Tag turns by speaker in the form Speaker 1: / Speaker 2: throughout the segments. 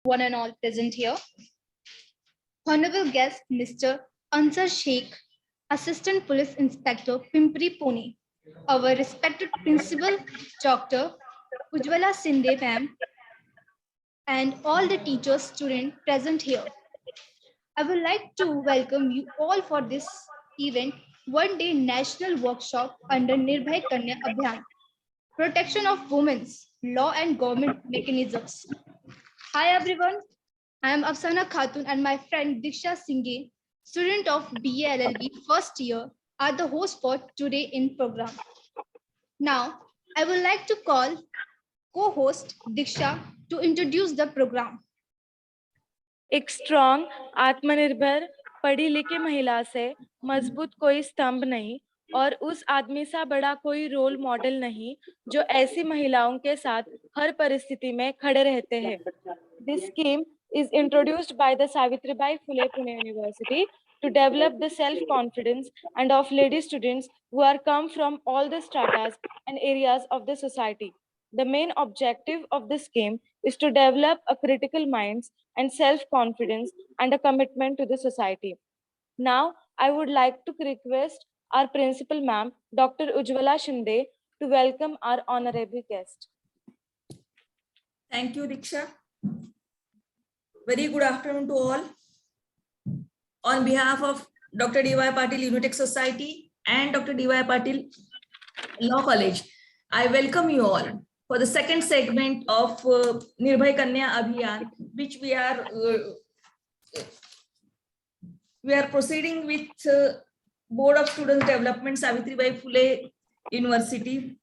Speaker 1: one and all present here. Honorable guest, Mr. Ansar Sheikh, Assistant Police Inspector, Pimpri, Pune. Our respected Principal, Dr. Ujjwala Sinde, ma'am, and all the teachers, students present here. I would like to welcome you all for this event, one-day national workshop under Nirbhay Kanya Abhiyan, Protection of Women's Law and Government Mechanisms. Hi everyone, I am Afsana Khatun and my friend Diksha Singhe, student of BA LLB first year, are the host for today in program. Now, I would like to call co-host Diksha to introduce the program.
Speaker 2: एक strong आत्मनिर्भर पढ़ी लिखी महिला से मजबूत कोई स्तंभ नहीं और उस आदमी सा बड़ा कोई रोल मॉडल नहीं जो ऐसी महिलाओं के साथ हर परिस्थिति में खड़े रहते हैं. This scheme is introduced by the Savitribai Phule Pune University to develop the self-confidence and of lady students who are come from all the stratas and areas of the society. The main objective of the scheme is to develop a critical minds and self-confidence and a commitment to the society. Now, I would like to request our principal ma'am, Dr. Ujjwala Shinde, to welcome our honorable guest.
Speaker 3: Thank you, Diksha. Very good afternoon to all. On behalf of Dr. D.Y. Patil Unitech Society and Dr. D.Y. Patil Law College, I welcome you all for the second segment of Nirbhay Kanya Abhiyan, which we are proceeding with Board of Student Development, Savitribai Phule University.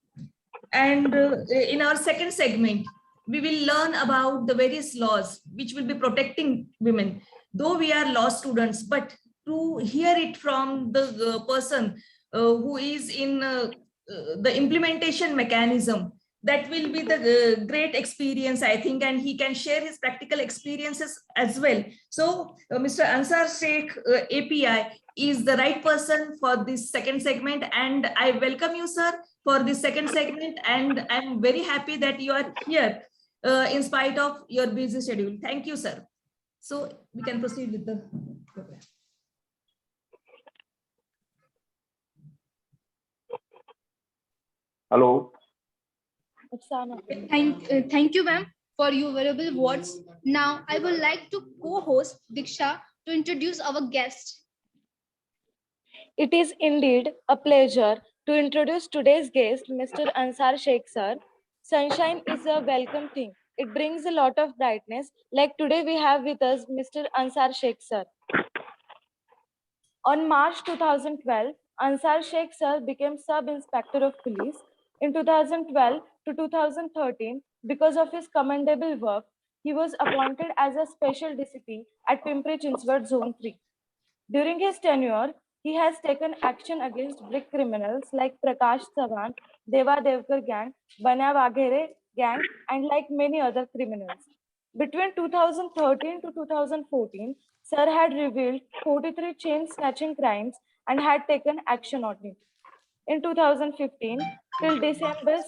Speaker 3: And in our second segment, we will learn about the various laws which will be protecting women. Though we are law students, but to hear it from the person who is in the implementation mechanism, that will be the great experience, I think, and he can share his practical experiences as well. So Mr. Ansar Sheikh, API, is the right person for this second segment, and I welcome you, sir, for this second segment, and I'm very happy that you are here in spite of your busy schedule. Thank you, sir. So we can proceed with the program.
Speaker 4: Hello.
Speaker 1: Thank you, ma'am, for your valuable words. Now, I would like to co-host Diksha to introduce our guest.
Speaker 2: It is indeed a pleasure to introduce today's guest, Mr. Ansar Sheikh sir. Sunshine is a welcome thing. It brings a lot of brightness. Like today we have with us Mr. Ansar Sheikh sir. On March 2012, Ansar Sheikh sir became Sub-Inspector of Police. In 2012 to 2013, because of his commendable work, he was appointed as a Special DCP at Pimpri Chinchwad Zone 3. During his tenure, he has taken action against big criminals like Prakash Sawan, Deva Devkar gang, Banya Waghere gang, and like many other criminals. Between 2013 to 2014, Sir had revealed 43 chain snatching crimes and had taken action on it. In 2015 till December,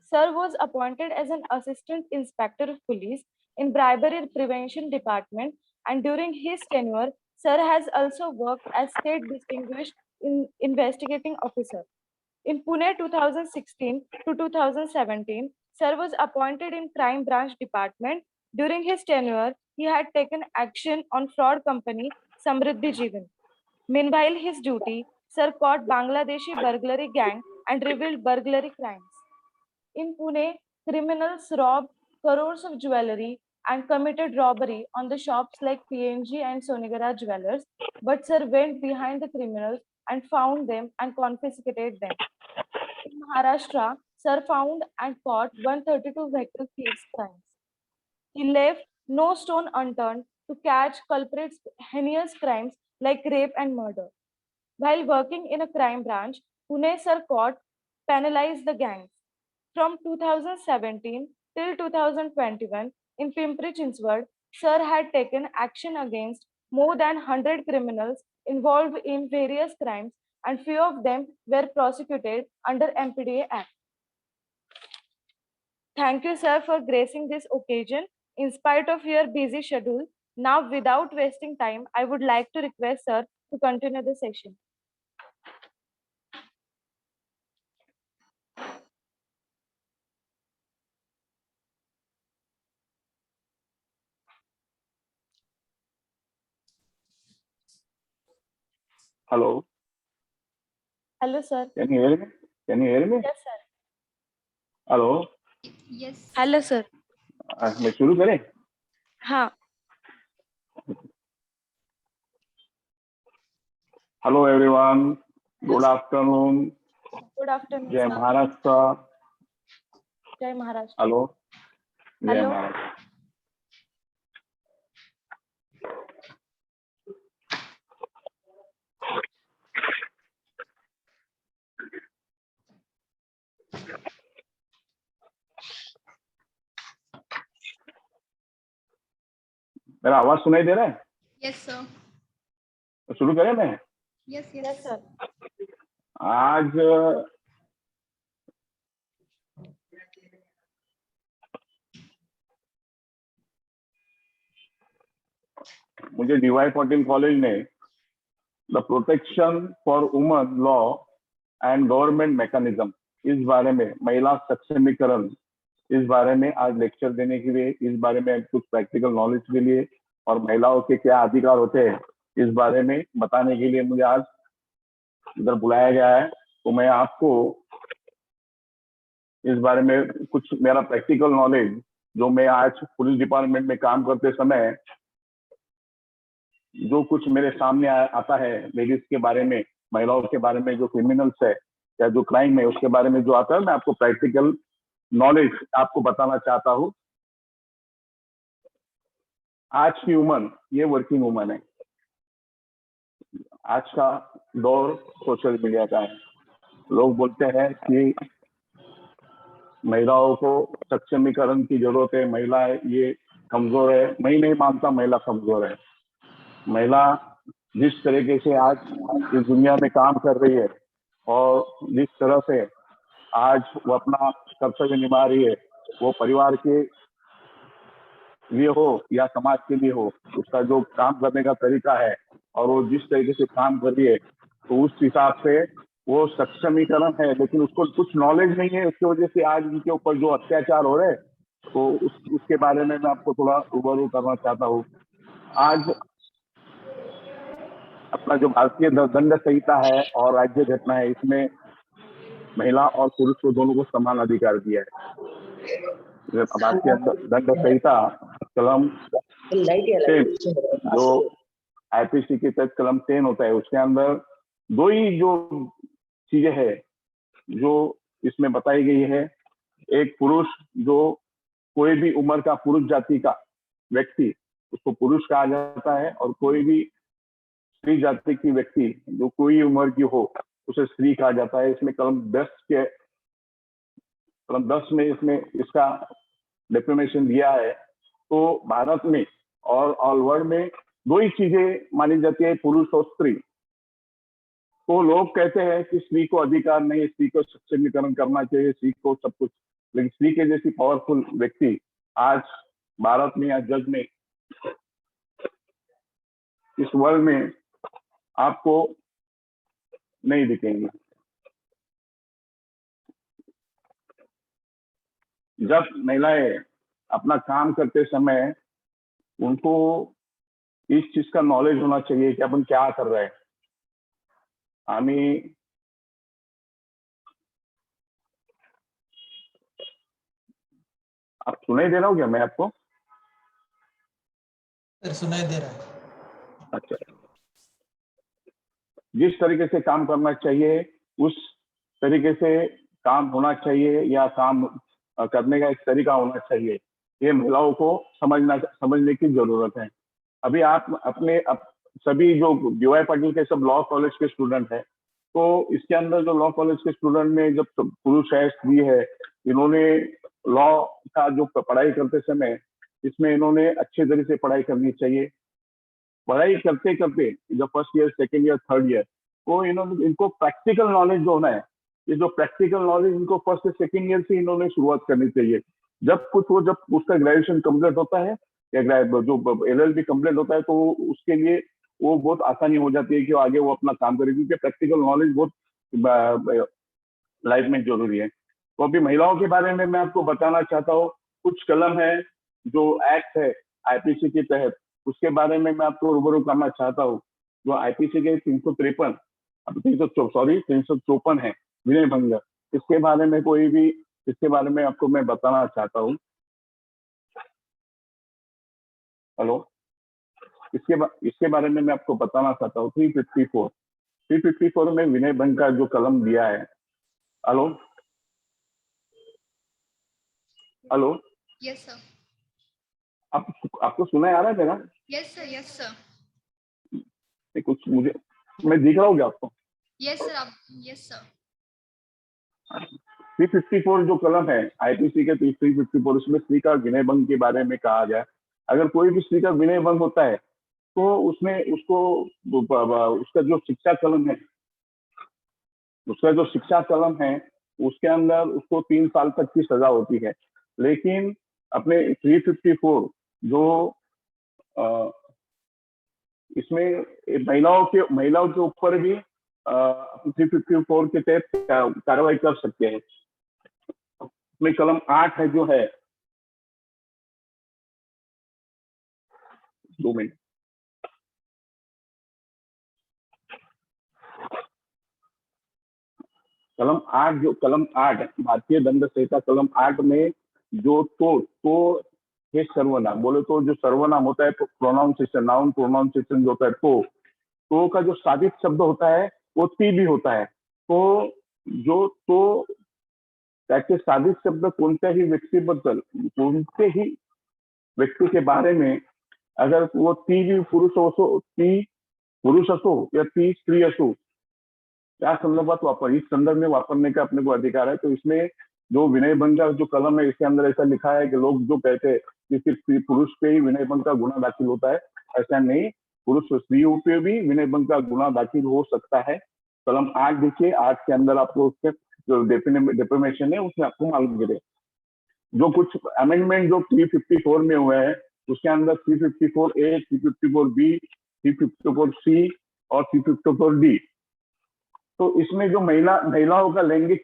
Speaker 2: Sir was appointed as an Assistant Inspector of Police in Bribery Prevention Department, and during his tenure, Sir has also worked as State Distinguished Investigating Officer. In Pune 2016 to 2017, Sir was appointed in Crime Branch Department. During his tenure, he had taken action on fraud company Samriddhi Jeevan. Meanwhile, his duty, Sir caught Bangladeshi burglary gang and revealed burglary crimes. In Pune, criminals robbed crores of jewelry and committed robbery on the shops like PNG and Sonigara Jewelers, but Sir went behind the criminals and found them and confiscated them. In Maharashtra, Sir found and caught 132 vehicle thieves crimes. He left no stone unturned to catch culprits heinous crimes like rape and murder. While working in a crime branch, Pune Sir caught penalized the gangs. From 2017 till 2021, in Pimpri Chinchwad, Sir had taken action against more than 100 criminals involved in various crimes, and few of them were prosecuted under MPDA Act. Thank you, sir, for gracing this occasion. In spite of your busy schedule, now without wasting time, I would like to request sir to continue the session.
Speaker 4: Hello,
Speaker 2: Hello sir.
Speaker 4: can you hear me? Can you hear me?
Speaker 2: Yes sir.
Speaker 4: Hello,
Speaker 1: Yes.
Speaker 2: Hello sir.
Speaker 4: मैं शुरू करें?
Speaker 2: हाँ.
Speaker 4: Hello everyone, good afternoon.
Speaker 2: Good afternoon
Speaker 4: जय
Speaker 2: sir.
Speaker 4: Maharashtra.
Speaker 2: Jai Maharashtra.
Speaker 4: Hello, जय
Speaker 2: Hello.
Speaker 4: Maharashtra. मेरा आवाज सुनाई दे रहा है?
Speaker 1: Yes, sir.
Speaker 4: तो शुरू करें मैं?
Speaker 1: Yes, yes.
Speaker 2: Yes sir.
Speaker 4: आज मुझे DY पाटिल कॉलेज ने the protection for woman law and government mechanism, इस बारे में, महिला सक्षमीकरण, इस बारे में आज लेक्चर देने के लिए, इस बारे में कुछ प्रैक्टिकल नॉलेज के लिए और महिलाओं के क्या अधिकार होते हैं इस बारे में बताने के लिए मुझे आज इधर बुलाया गया है। तो मैं आपको इस बारे में कुछ मेरा प्रैक्टिकल नॉलेज, जो मैं आज पुलिस डिपार्टमेंट में काम करते समय जो कुछ मेरे सामने आता है लेडीज के बारे में, महिलाओं के बारे में, जो क्रिमिनल्स है या जो क्राइम है उसके बारे में जो आता है, मैं आपको प्रैक्टिकल नॉलेज आपको बताना चाहता हूँ। आज की वुमन ये वर्किंग वुमन है। आज का दौर सोशल मीडिया का है। लोग बोलते हैं कि महिलाओं को सक्षमीकरण की जरूरत है, महिला ये कमजोर है। मैं नहीं मानता महिला कमजोर है। महिला जिस तरीके से आज इस दुनिया में काम कर रही है और जिस तरह से आज वो अपना कर्तव्य निभा रही है, वो परिवार के लिए हो या समाज के लिए हो, उसका जो काम करने का तरीका है और वो जिस तरीके से काम कर रही है, तो उस हिसाब से वो सक्षमीकरण है। लेकिन उसको कुछ नॉलेज नहीं है, उसकी वजह से आज उनके ऊपर जो अत्याचार हो रहे हैं, तो उसके बारे में मैं आपको थोड़ा रूबरू करना चाहता हूँ। आज अपना जो भारतीय दंड संहिता है और राज्य घटना है, इसमें महिला और पुरुष को दोनों को समान अधिकार दिया है। भारतीय दंड संहिता कलम 10, जो IPC के तहत कलम 10 होता है, उसके अंदर दो ही जो चीजें है जो इसमें बताई गई है। एक पुरुष, जो कोई भी उम्र का पुरुष जाति का व्यक्ति, उसको पुरुष कहा जाता है, और कोई भी स्त्री जाति की व्यक्ति जो कोई उम्र की हो उसे स्त्री कहा जाता है। इसमें कलम 10 में इसमें इसका डेफिनेशन दिया है। तो भारत में और ऑल वर्ल्ड में दो ही चीजें मानी जाती है, पुरुष और स्त्री। तो लोग कहते हैं कि स्त्री को अधिकार नहीं, स्त्री को सक्षमीकरण करना चाहिए, स्त्री को सब कुछ, लेकिन स्त्री के जैसी पावरफुल व्यक्ति आज भारत में या जग में, इस वर्ल्ड में आपको नहीं दिखेंगे। जब महिलाएं अपना काम करते समय उनको इस चीज का नॉलेज होना चाहिए कि अपन क्या कर रहे हैं। आम्ही आप सुनाई दे रहा हूँ क्या मैं आपको?
Speaker 5: सुनाई दे रहा है।
Speaker 4: अच्छा, जिस तरीके से काम करना चाहिए उस तरीके से काम होना चाहिए, या काम करने का एक तरीका होना चाहिए, ये महिलाओं को समझने की जरूरत है। अभी आप अपने सभी जो DY पाटिल के सब लॉ कॉलेज के स्टूडेंट हैं, तो इसके अंदर जो लॉ कॉलेज के स्टूडेंट में जब पुरुष है, स्त्री है, इन्होंने लॉ का जो पढ़ाई करते समय इसमें इन्होंने अच्छे तरीके से पढ़ाई करनी चाहिए। पढ़ाई करते करते जब first year, second year, third year, तो इनको प्रैक्टिकल नॉलेज जो होना है, ये जो प्रैक्टिकल नॉलेज इनको फर्स्ट से सेकेंड ईयर से इन्होंने शुरुआत करनी चाहिए। जब उसका ग्रेजुएशन कंप्लीट होता है या जो LLB कंप्लीट होता है, तो उसके लिए वो बहुत आसानी हो जाती है कि आगे वो अपना काम करे, क्योंकि प्रैक्टिकल नॉलेज बहुत लाइफ में जरूरी है। तो अभी महिलाओं के बारे में मैं आपको बताना चाहता हूँ। कुछ कलम है जो एक्ट है IPC के तहत, उसके बारे में मैं आपको रूबरू करना चाहता हूँ। जो IPC के 354 है विनय भंग, इसके बारे में आपको मैं बताना चाहता हूँ। हेलो, इसके बारे में मैं आपको बताना चाहता हूँ। 354 में विनय भंग का जो कलम दिया है। Hello hello,
Speaker 1: Yes, sir.
Speaker 4: आपको सुना आ रहा है मेरा?
Speaker 1: Yes, sir. Yes, sir.
Speaker 4: कुछ मैं दिख रहा हूँ क्या आपको?
Speaker 1: Yes, sir. Yes, sir.
Speaker 4: 354 जो कलम है IPC के 354, उसमें स्त्री का विनय भंग के बारे में कहा गया। अगर कोई भी स्त्री का विनय भंग होता है तो उसमें उसका जो शिक्षा कलम है उसके अंदर उसको 3 साल तक की सजा होती है। लेकिन अपने 354 जो इसमें महिलाओं के ऊपर भी 354 के तहत कार्रवाई कर सकते हैं। इसमें कलम 8 है जो है, 2 मिनट, कलम 8 भारतीय दंड संहिता कलम 8 में जो तो ये सर्वनाम बोले तो जो सर्वनाम होता है, प्रोनाउंसिएशन, नाउन प्रोनाउंसिएशन जो होता है, तो का जो साधित शब्द होता है वो ती भी होता है। तो त्याचे साधित शब्द कोणत्याही व्यक्ति के बारे में, अगर वो ती भी पुरुष असो या ती स्त्री असो, त्या संदर्भात इस संदर्भ में वापरने का अपने को अधिकार है। तो इसमें जो विनय भंग का जो कलम है, इसके अंदर ऐसा लिखा है कि लोग जो कहते हैं कि सिर्फ पुरुष पे ही विनय भंग का गुना दाखिल होता है, ऐसा नहीं, पुरुष स्त्रियों पे भी विनय भंग का गुना दाखिल हो सकता है। कलम 8 देखिए, 8 के अंदर आपको उसके जो डेफिनेशन है उसमें आपको मालूम गिरे। जो कुछ अमेंडमेंट जो 354 में हुए हैं, उसके अंदर 354A, 354B, 354C और 354D। तो इसमें जो महिलाओं का लैंगिक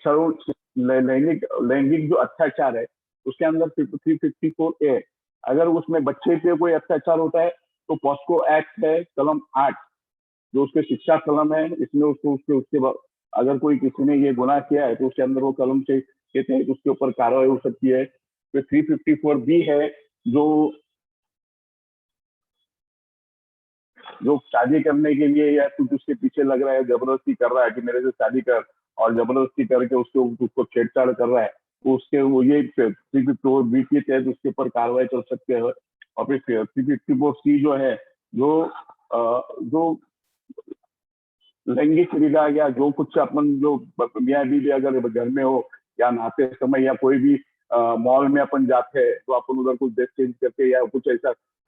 Speaker 4: जो अत्याचार है, उसके अंदर 354A, अगर उसमें बच्चे पे कोई अत्याचार होता है तो पॉस्को एक्ट है कलम 8 जो उसके शिक्षा कलम है, इसमें उसके बाद अगर कोई किसी ने ये गुनाह किया है तो उसके अंदर वो कलम से कहते हैं उसके ऊपर कार्रवाई हो सकती है। तो 354B है जो शादी करने के लिए या कुछ उसके पीछे लग रहा है, जबरदस्ती कर रहा है कि मेरे से शादी कर, और जबरदस्ती करके उसको छेड़छाड़ कर रहा है, तो उसके वो ये 354B के तहत उसके ऊपर कार्रवाई कर सकते हैं। और फिर 354C जो है जो लैंगिक क्रीड़ा या जो कुछ अपन जो मियाँ बीवी अगर घर में हो या नहाते समय या कोई भी मॉल में अपन जाते हैं तो अपन उधर कुछ ड्रेस चेंज करते या कुछ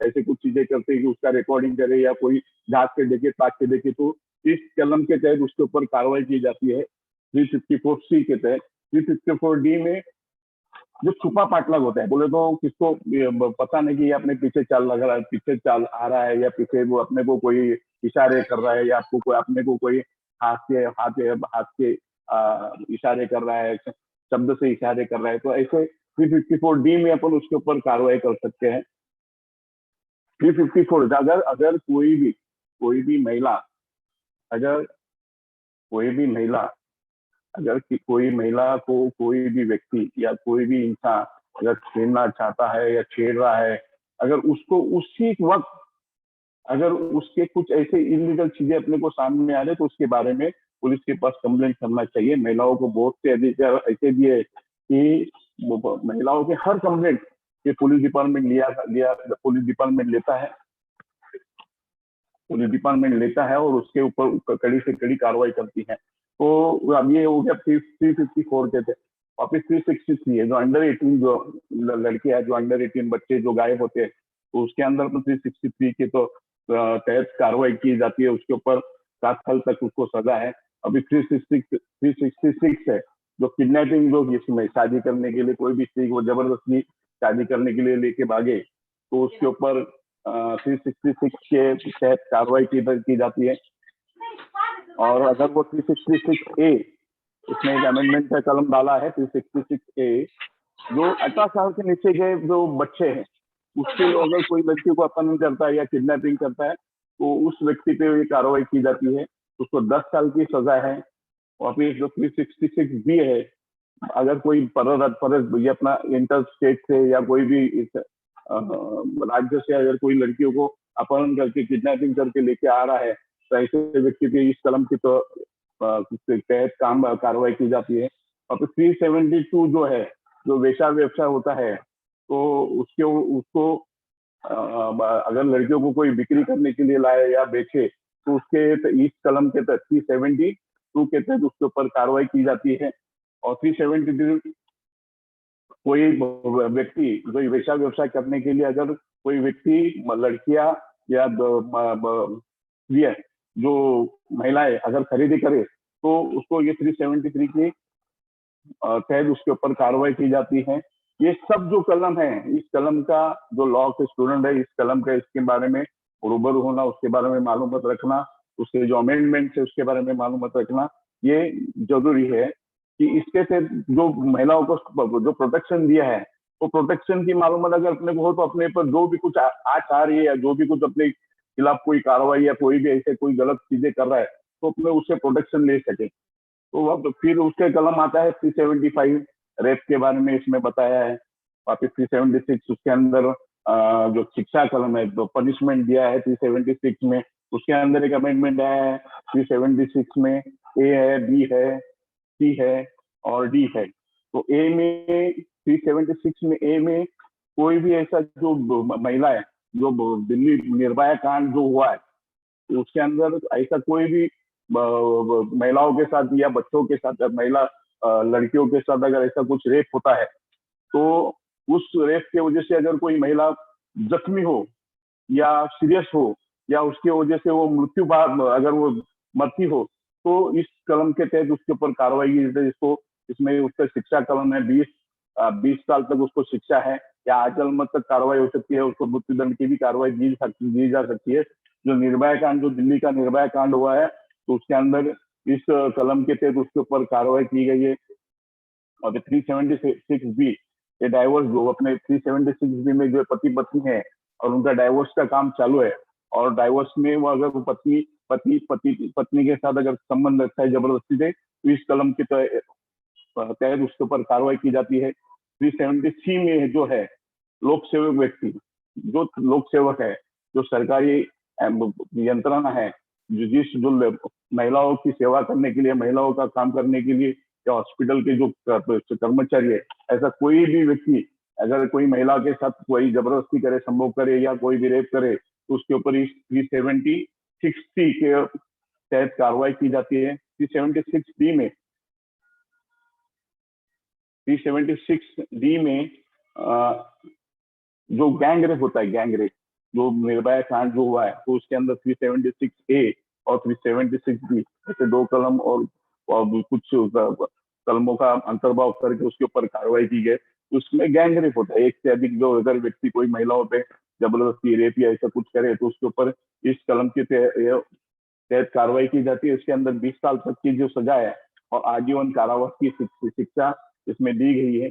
Speaker 4: ऐसे कुछ चीजें करते हैं कि उसका रिकॉर्डिंग करे या कोई झाँक के देखे, ताक के देखे, तो इस कलम के तहत उसके ऊपर कार्रवाई की जाती है 354C के तहत। 354D में जो छुपा पाटलग होता है, बोले तो किसको पता नहीं कि ये अपने पीछे चाल आ रहा है या पीछे वो अपने को कोई इशारे कर रहा है या अपने को कोई हाथ के इशारे कर रहा है, शब्द से इशारे कर रहा है, तो ऐसे 354D में अपन उसके ऊपर कार्रवाई कर सकते हैं। 354 अगर कोई भी महिला को कोई भी व्यक्ति या कोई भी इंसान अगर छेड़ना चाहता है या छेड़ रहा है, अगर उसको उसी वक्त अगर उसके कुछ ऐसे इलीगल चीजें अपने को सामने आ रहे तो उसके बारे में पुलिस के पास कंप्लेंट करना चाहिए। महिलाओं को बहुत से अधिकार ऐसे भी है कि महिलाओं के हर कंप्लेंट ये पुलिस डिपार्टमेंट लेता है और उसके ऊपर कड़ी से कड़ी कार्रवाई करती है। तो अब ये हो गया 354 के थे। और फिर 363 है जो अंडर 18 जो लड़के हैं, जो अंडर 18 बच्चे जो गायब होते हैं, तो उसके अंदर तो 363 के तो तहत कार्रवाई की जाती है, उसके ऊपर 7 साल तक उसको सजा है। अभी 366 है जो किडनैपिंग, जो इसमें शादी करने के लिए कोई भी स्त्री को जबरदस्ती शादी करने के लिए लेके भागे, तो उसके ऊपर 366 के तहत कार्रवाई की जाती है। और अगर वो 366A, इसमें एक अमेंडमेंट का कलम डाला है 366A, जो 18 साल के नीचे के जो बच्चे हैं उसके अगर कोई लड़की को अपहरण करता है या किडनैपिंग करता है तो उस व्यक्ति पे ये कार्रवाई की जाती है, उसको 10 साल की सजा है। और फिर जो 366B है, अगर कोई ये अपना इंटर स्टेट से या कोई भी इस राज्य से अगर कोई लड़कियों को अपहरण करके किडनैपिंग करके लेके आ रहा है तो ऐसे व्यक्ति पे इस कलम की तो तहत कार्रवाई की जाती है। और फिर 372 जो है, जो वेश्या व्यवसाय होता है, तो उसको अगर लड़कियों को कोई बिक्री करने के लिए लाए या बेचे तो उसके इस कलम के तहत 372 के तहत उसके ऊपर कार्रवाई की जाती है। और 373 कोई व्यक्ति जो वेश्या व्यवसाय करने के लिए अगर कोई व्यक्ति लड़कियां या स्त्रियां जो महिलाएं अगर खरीदी करे तो उसको ये 373 की तहत उसके ऊपर कार्रवाई की जाती है। ये सब जो कलम है, इस कलम का जो लॉ के स्टूडेंट है, इस कलम का इसके बारे में रूबरू होना, उसके बारे में मालूमात रखना, उसके जो अमेंडमेंट है उसके बारे में मालूमात रखना, ये जरूरी है कि इसके से जो महिलाओं को जो प्रोटेक्शन दिया है वो प्रोटेक्शन की मालूमात अगर अपने को हो तो अपने पर जो भी कुछ आ रही है या जो भी कुछ अपने खिलाफ कोई कार्रवाई या कोई भी ऐसे कोई गलत चीजें कर रहा है तो अपने उससे प्रोटेक्शन ले सके। तो अब फिर उसके कलम आता है 375 रेप के बारे में इसमें बताया है। वापिस 376 उसके अंदर जो शिक्षा कलम है, जो पनिशमेंट दिया है 376 में, उसके अंदर एक अमेंडमेंट आया है 376 में। ए है, बी है, सी है और डी है। तो ए में 376 में ए में कोई भी ऐसा जो महिला है, जो दिल्ली निर्भया कांड जो हुआ है उसके अंदर ऐसा कोई भी महिलाओं के साथ या बच्चों के साथ, महिला लड़कियों के साथ अगर ऐसा कुछ रेप होता है तो उस रेप के वजह से अगर कोई महिला जख्मी हो या सीरियस हो या उसके वजह से वो मृत्यु अगर वो मरती हो तो इस कलम के तहत उसके ऊपर कार्रवाई की जाती है। इसको इसमें उसका शिक्षा कलम है, 20 साल तक उसको शिक्षा है या आजीवन तक कार्रवाई हो सकती है, उसको मृत्युदंड की भी कार्रवाई दी जा सकती है। जो निर्भया कांड, जो दिल्ली का निर्भया कांड हुआ है तो उसके अंदर इस कलम के तहत उसके ऊपर कार्रवाई की गई है। और 376B ये डाइवोर्स, जो अपने 376B में जो पति पत्नी है और उनका डाइवोर्स का काम चालू है और डाइवोर्स में वो अगर वो पत्नी के साथ अगर संबंध रखता है जबरदस्ती से तो इस कलम के तहत उसके ऊपर कार्रवाई की जाती है। 370C में जो है लोक सेवक व्यक्ति, जो लोक सेवक है, जो सरकारी यंत्रणा है, जो महिलाओं की सेवा करने के लिए, महिलाओं का काम करने के लिए, या हॉस्पिटल के जो कर्मचारी है, ऐसा कोई भी व्यक्ति अगर कोई महिला के साथ कोई जबरदस्ती करे, संभोग करे या कोई भी रेप करे तो उसके ऊपर इस 376C के तहत कार्रवाई की जाती है। 376D में जो गैंग रेप होता है, गैंग रेप जो निर्भया कांड जो हुआ है तो उसके अंदर 376A और 376B ऐसे दो कलम और कुछ कलमों का अंतर्भाव करके उसके ऊपर कार्रवाई की गई। उसमें गैंग रेप होता है, एक से अधिक जो अगर व्यक्ति कोई महिलाओं पे जबरदस्ती रेप या ऐसा कुछ करे तो उसके ऊपर इस कलम के तहत कार्रवाई की जाती है। इसके अंदर 20 साल तक की जो सजा है और आजीवन कारावास की शिक्षा इसमें दी गई है।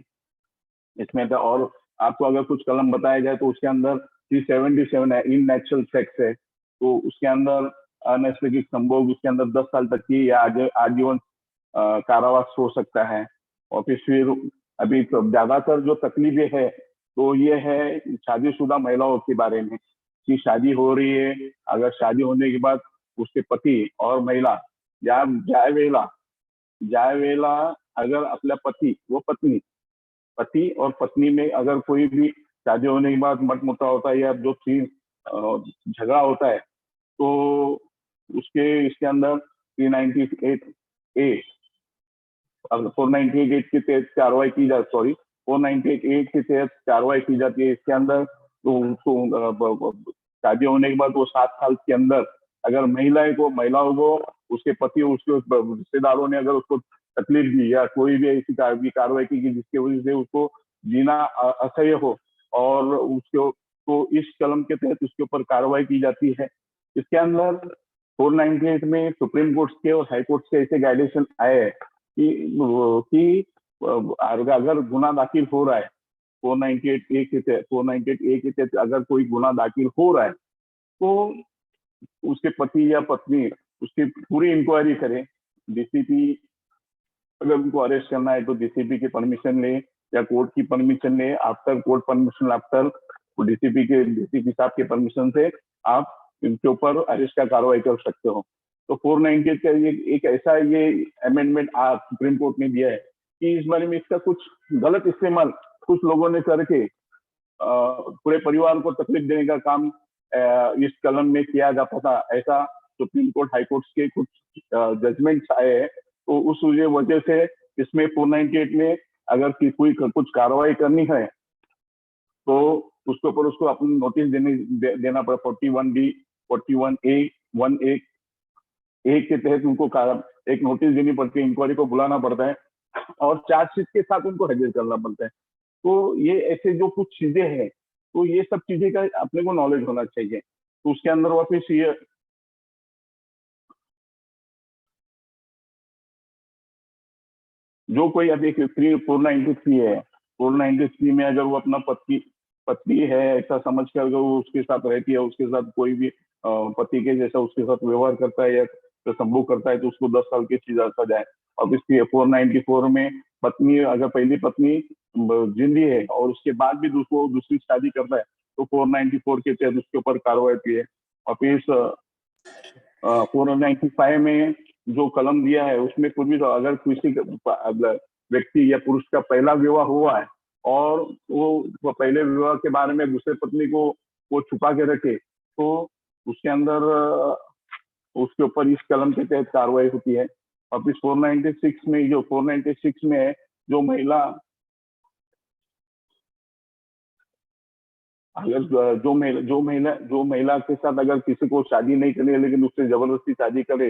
Speaker 4: इसमें तो और आपको अगर कुछ कलम बताया जाए तो उसके अंदर 377 है, इन नेचुरल सेक्स है, तो उसके अंदर अनैसर्गिक संभोग, उसके अंदर 10 साल तक की या आजीवन कारावास हो सकता है। और फिर अभी तो ज्यादातर जो तकलीफें है तो ये है शादीशुदा महिलाओं के बारे में कि शादी हो रही है, अगर शादी होने के बाद उसके पति और महिला जाय वेला अगर अपना पति और पत्नी में अगर कोई भी शादी होने के बाद मतमुता होता है या जो झगड़ा होता है तो इसके अंदर 398A 498 के तहत कार्रवाई की जाती, 498 के तहत कार्रवाई की जाती है। इसके अंदर तो शादी होने के बाद वो 7 साल के अंदर अगर महिलाओं को उसके पति, उसके रिश्तेदारों ने अगर उसको तकलीफ दी या कोई भी ऐसी कार्रवाई की जिसकी वजह से उसको जीना असह्य हो, और उसको तो इस कलम के तहत उसके ऊपर कार्रवाई की जाती है। इसके अंदर 498 में सुप्रीम कोर्ट के और हाई कोर्ट के ऐसे गाइडेंस आए हैं कि अगर गुना दाखिल हो रहा है 498 ए के तहत, 498 ए के तहत अगर कोई गुना दाखिल हो रहा है तो उसके पति या पत्नी उसकी पूरी इंक्वायरी करें। डीसीपी अगर उनको अरेस्ट करना है तो डीसीपी की परमिशन ले या कोर्ट की परमिशन ले। After court permission, after DCP साहब के परमिशन से आप इनके ऊपर अरेस्ट का कार्रवाई कर सकते हो। तो 498 का ये एक ऐसा ये अमेंडमेंट सुप्रीम कोर्ट ने दिया है कि इस बारे में इसका कुछ गलत इस्तेमाल कुछ लोगों ने करके पूरे परिवार को तकलीफ देने का काम इस कलम में किया जाता था, ऐसा सुप्रीम कोर्ट हाई कोर्ट के कुछ जजमेंट्स आए हैं। तो उस वजह से इसमें 498 में अगर कोई कुछ कार्रवाई करनी है तो उसके ऊपर उसको अपनी नोटिस देना पड़ा। 41D 41A 1A के तहत उनको एक नोटिस देनी पड़ती है, इंक्वायरी को बुलाना पड़ता है और चार्जशीट के साथ उनको हाजिर करना पड़ता है। तो ये ऐसे जो कुछ चीजें हैं, तो ये सब चीजें का अपने को नॉलेज होना चाहिए। तो उसके अंदर वापिस ये जो कोई अभी 493 है, 493 में अगर वो अपना पत्नी है ऐसा समझ कर अगर वो उसके साथ रहती है, उसके साथ कोई भी पति के जैसा उसके साथ व्यवहार करता है या संभोग करता है तो उसको 10 साल की सजा है। अब इसकी 494 में पत्नी अगर पहली पत्नी जिंदी है और उसके बाद भी दूसरी शादी करता है तो 494 के तहत उसके ऊपर कार्रवाई की है। और फिर 495 में जो कलम दिया है उसमें कुछ भी अगर किसी व्यक्ति या पुरुष का पहला विवाह हुआ है और वो पहले विवाह के बारे में दूसरे पत्नी को वो छुपा के रखे तो उसके अंदर उसके ऊपर इस कलम के तहत कार्रवाई होती है। और इस 496 में है जो महिला के साथ अगर किसी को शादी नहीं करनी है लेकिन उससे जबरदस्ती शादी करे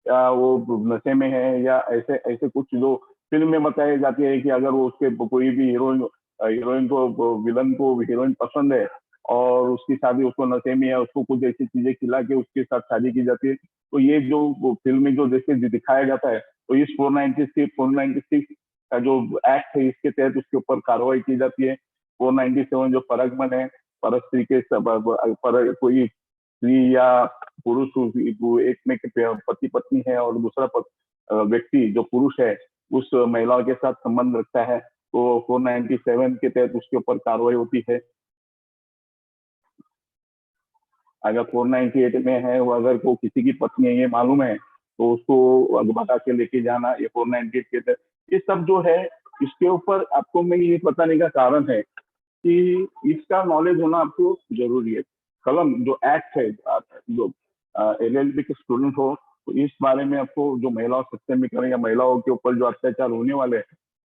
Speaker 4: या वो नशे में है या ऐसे कुछ जो फिल्म में बताई जाती है कि अगर वो उसके कोई भी हीरोइन को विलन को हीरोइन पसंद है और उसकी शादी उसको नशे में या उसको कुछ ऐसी चीजें खिला के उसके साथ शादी की जाती है तो ये जो फिल्म में जो जैसे दिखाया जाता है तो इस 496 का जो एक्ट है इसके तहत उसके ऊपर कार्रवाई की जाती है। 497 जो परगमन है, पर स्त्री के पर कोई स्त्री या पुरुष एक में पति पत्नी है और दूसरा व्यक्ति जो पुरुष है उस महिला के साथ संबंध रखता है तो 497 के तहत उसके ऊपर कार्रवाई होती है। अगर 498 में है वो अगर को किसी की पत्नी है ये मालूम है तो उसको भगा के लेके जाना, ये 498 के तहत ये सब जो है इसके ऊपर आपको मैं ये बताने का कारण है कि इसका नॉलेज होना आपको जरूरी है। कलम जो एक्ट है जो LLB के स्टूडेंट हो तो इस बारे में आपको जो महिलाओं सक्षमीकरण या महिलाओं के ऊपर जो अत्याचार होने वाले हैं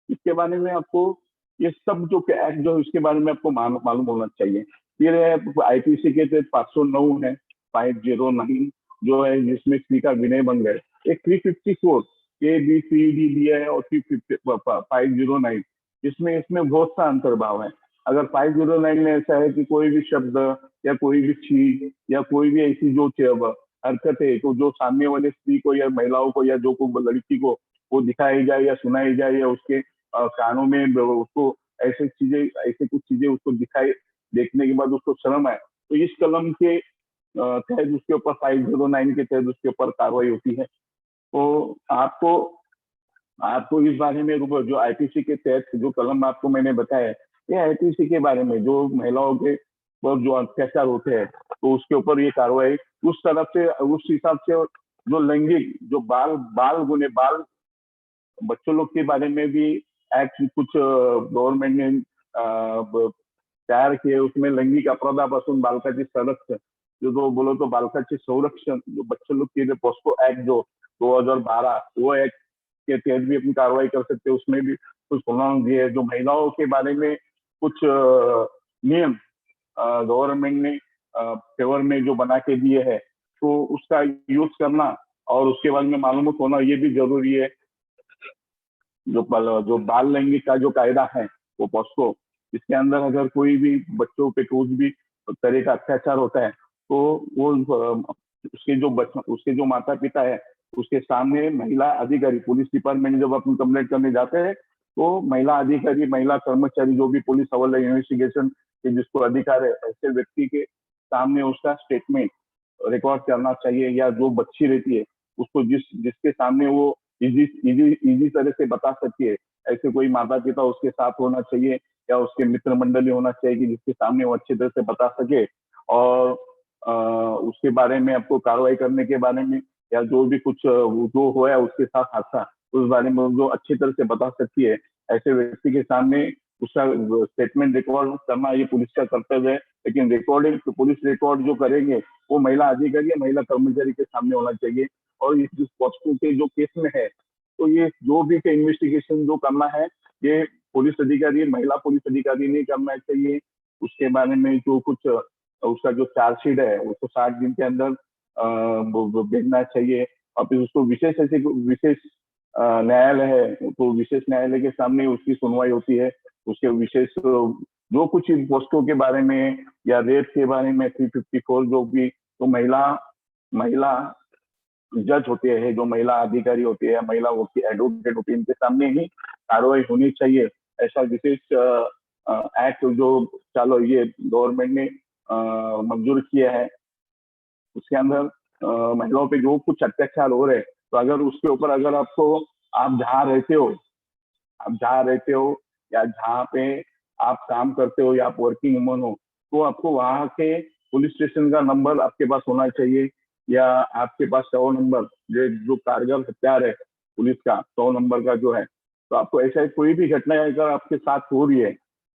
Speaker 4: इसके बारे में आपको ये सब जो एक्ट जो इसके बारे में आपको मालूम होना चाहिए। फिर है IPC के तहत 509 है 509 जो है जिसमें स्त्री का विनय भंग है। एक 354 ABCD दिया है और 509 इसमें बहुत सा अंतर्भाव है। अगर 509 में ऐसा है कि कोई भी शब्द या कोई भी चीज या कोई भी ऐसी जो हरकत है तो जो सामने वाले स्त्री को या महिलाओं को या जो को लड़की को वो दिखाई जाए या सुनाई जाए या उसके कानों में उसको ऐसे कुछ चीजें उसको दिखाई देखने के बाद उसको शर्म आए तो इस कलम के तहत उसके ऊपर 509 के तहत उसके ऊपर कार्रवाई होती है। तो आपको इस बारे में जो IPC के तहत जो कलम आपको मैंने बताया ये IPC के बारे में जो महिलाओं के और जो अत्याचार होते हैं तो उसके ऊपर ये कार्रवाई उस तरफ से उस हिसाब से जो लैंगिक जो बाल गुने बच्चों लोग के बारे में भी एक्ट कुछ गवर्नमेंट ने तयार किए। उसमें लैंगिक अपराधापासून बालकाचे संरक्षण जो बोलो तो बालकाचे संरक्षण जो बच्चे लोग के लिए पॉस्को एक्ट जो 2012 वो एक्ट के तहत भी अपनी कार्रवाई कर सकते हैं। उसमें भी कुछ प्रोग्राम दिए है जो महिलाओं के बारे में कुछ नियम गवर्नमेंट ने फेवर में जो बना के दिए है तो उसका यूज करना और उसके बारे में मालूम होना ये भी जरूरी है। जो बाल लैंगिक का जो कायदा है वो पॉस्को, इसके अंदर अगर कोई भी बच्चों पे कुछ भी तरह का अत्याचार होता है तो वो उसके जो माता पिता है उसके सामने महिला अधिकारी, पुलिस डिपार्टमेंट जब अपनी कंप्लेंट करने जाते हैं तो महिला अधिकारी, महिला कर्मचारी, जो भी पुलिस हवलदार इन्वेस्टिगेशन के जिसको अधिकार है, ऐसे व्यक्ति के सामने उसका स्टेटमेंट रिकॉर्ड करना चाहिए, या जो बच्ची रहती है उसको जिसके सामने वो इजी तरह से बता सकती है, ऐसे कोई माता पिता उसके साथ होना चाहिए या उसके मित्र मंडली होना चाहिए कि जिसके सामने वो अच्छी तरह से बता सके और उसके बारे में आपको कार्रवाई करने के बारे में या जो भी कुछ जो हुआ है उसके साथ हादसा उस बारे में जो अच्छी तरह से बता सकती है, ऐसे व्यक्ति के सामने उसका स्टेटमेंट रिकॉर्ड करना ये पुलिस का कर्तव्य है। लेकिन रिकॉर्डिंग तो पुलिस रिकॉर्ड जो करेंगे वो महिला अधिकारी या महिला कर्मचारी के सामने होना चाहिए। और इस पॉस्को के जो केस में है तो ये जो भी इन्वेस्टिगेशन जो करना है ये पुलिस अधिकारी, महिला पुलिस अधिकारी नहीं करना चाहिए। उसके बारे में जो कुछ उसका जो चार्जशीट है उसको 60 दिन के अंदर भेजना चाहिए और फिर उसको विशेष न्यायालय है तो विशेष न्यायालय के सामने उसकी सुनवाई होती है। उसके विशेष जो कुछ पोस्टों के बारे में या रेप के बारे में 354 जो भी तो महिला जज होते हैं, जो महिला अधिकारी होती है, महिला एडवोकेट होती है, इनके सामने ही कार्रवाई होनी चाहिए। ऐसा विशेष एक्ट जो चलो ये गवर्नमेंट ने मंजूर किया है उसके अंदर महिलाओं पे जो कुछ अत्याचार हो रहे हैं तो अगर उसके ऊपर अगर आप जहाँ रहते हो या जहाँ पे आप काम करते हो या आप वर्किंग वुमन हो तो आपको वहाँ के पुलिस स्टेशन का नंबर आपके पास होना चाहिए या आपके पास 100 नंबर जो कारगर हथियार है पुलिस का 100 नंबर का जो है। तो आपको ऐसा कोई भी घटना अगर आपके साथ हो रही है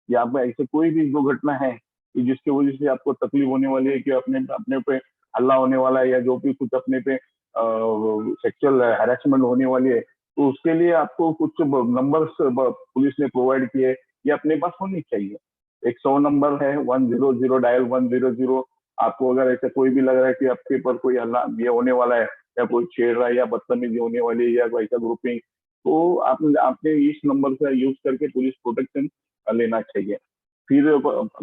Speaker 4: या आप ऐसे कोई भी जो घटना है कि जिसकी वजह से आपको तकलीफ होने वाली है कि अपने पे हल्ला होने वाला है या जो भी कुछ अपने पे सेक्सुअल हैरेसमेंट होने वाली है तो उसके लिए आपको कुछ नंबर्स पुलिस ने प्रोवाइड किए, ये अपने पास होनी चाहिए। एक 100 नंबर है 100 डायल 100। आपको अगर ऐसा कोई भी लग रहा है कि आपके पर कोई हल्ला ये होने वाला है या कोई छेड़ रहा है या बदतमीजी होने वाली है या कोई ऐसा ग्रुपिंग तो आपने इस नंबर का यूज करके पुलिस प्रोटेक्शन लेना चाहिए। फिर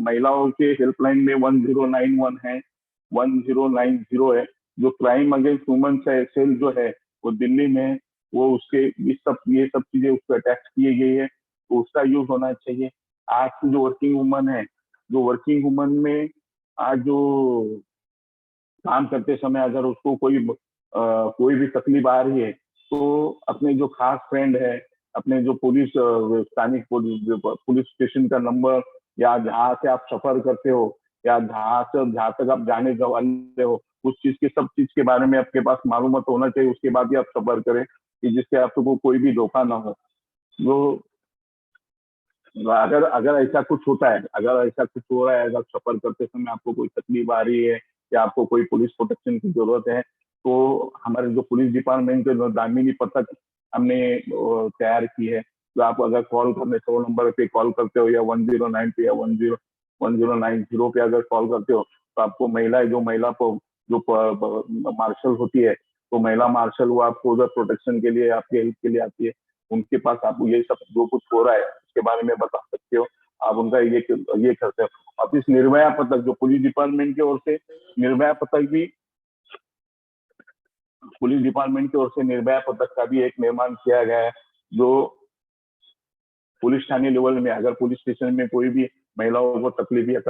Speaker 4: महिलाओं के हेल्पलाइन में 1091 है, 1090 है। जो क्राइम अगेंस्ट वुमेन सेल जो है वो दिल्ली में वो उसके ये सब चीजें उसको अटैच किए गई है तो उसका यूज होना चाहिए। आज की जो वर्किंग वुमन में आज जो काम करते समय अगर उसको कोई भी तकलीफ आ रही है तो अपने जो खास फ्रेंड है, अपने जो स्थानिक पुलिस स्टेशन का नंबर या जहाँ से आप सफर करते हो या जहाँ तक आप जाने वाले हो उस सब चीज के बारे में आपके पास मालूमात होना चाहिए। उसके बाद ही आप सफर करें कि जिससे आपको कोई भी धोखा ना हो। जो अगर ऐसा कुछ होता है, अगर ऐसा कुछ हो रहा है, अगर सफर करते समय आपको कोई तकलीफ आ रही है या आपको कोई पुलिस प्रोटेक्शन की जरूरत है तो हमारे जो पुलिस डिपार्टमेंट के दामिनी पत्रक हमने तैयार की है। तो आप अगर कॉल करने 100 नंबर पे कॉल करते हो या 109 पे या 1090 पे अगर कॉल करते हो तो आपको महिला को जो मार्शल होती है तो महिला मार्शल वो आपको उधर प्रोटेक्शन के लिए आपके हेल्प के लिए आती है। उनके पास आप ये सब जो कुछ हो रहा है उसके बारे में बता सकते हो, आप उनका ये करते हो। अब इस निर्भया पथक जो पुलिस डिपार्टमेंट की ओर से निर्भया पथक का भी एक निर्माण किया गया है जो पुलिस थाने लेवल में अगर पुलिस स्टेशन में कोई भी महिलाओं को तकलीफ या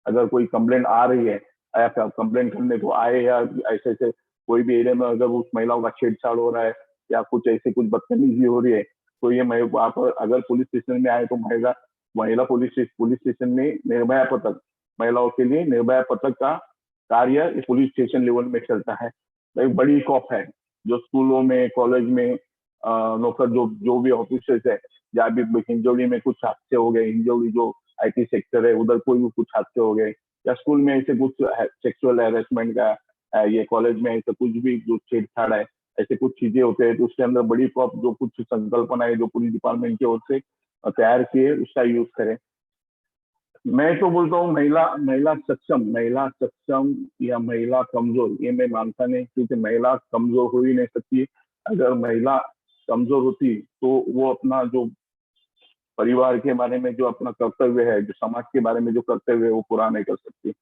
Speaker 4: अगर कोई कंप्लेंट आ रही है या कंप्लेंट करने को आए या ऐसे कोई भी एरिया में अगर उस महिलाओं का छेड़छाड़ हो रहा है या कुछ बदतमीजी हो रही है तो ये आप अगर पुलिस स्टेशन में आए तो महिला पुलिस स्टेशन में निर्भया पथक महिलाओं के लिए निर्भया पथक का कार्य पुलिस स्टेशन लेवल में चलता है। एक बड़ी कॉप है जो स्कूलों में कॉलेज में नौकर जो भी ऑफिसर्स है या भी हिंजौली में कुछ हादसे हो गए, हिंजौली जो IT सेक्टर है उधर कोई भी कुछ हादसे हो गए या स्कूल में ऐसे कुछ सेक्सुअल हैरेसमेंट का ये कॉलेज में ऐसे कुछ भी जो छेड़छाड़ है ऐसे कुछ चीजें होते हैं तो उसके अंदर बड़ी कॉप जो कुछ संकल्पना है जो पुलिस डिपार्टमेंट की ओर से तैयार किए उसका यूज करें। मैं तो बोलता हूँ महिला सक्षम या महिला कमजोर ये मैं मानता नहीं, क्योंकि महिला कमजोर हो ही नहीं सकती। अगर महिला कमजोर होती तो वो अपना जो परिवार के बारे में जो अपना कर्तव्य है, जो समाज के बारे में जो कर्तव्य है, वो पूरा नहीं कर सकती।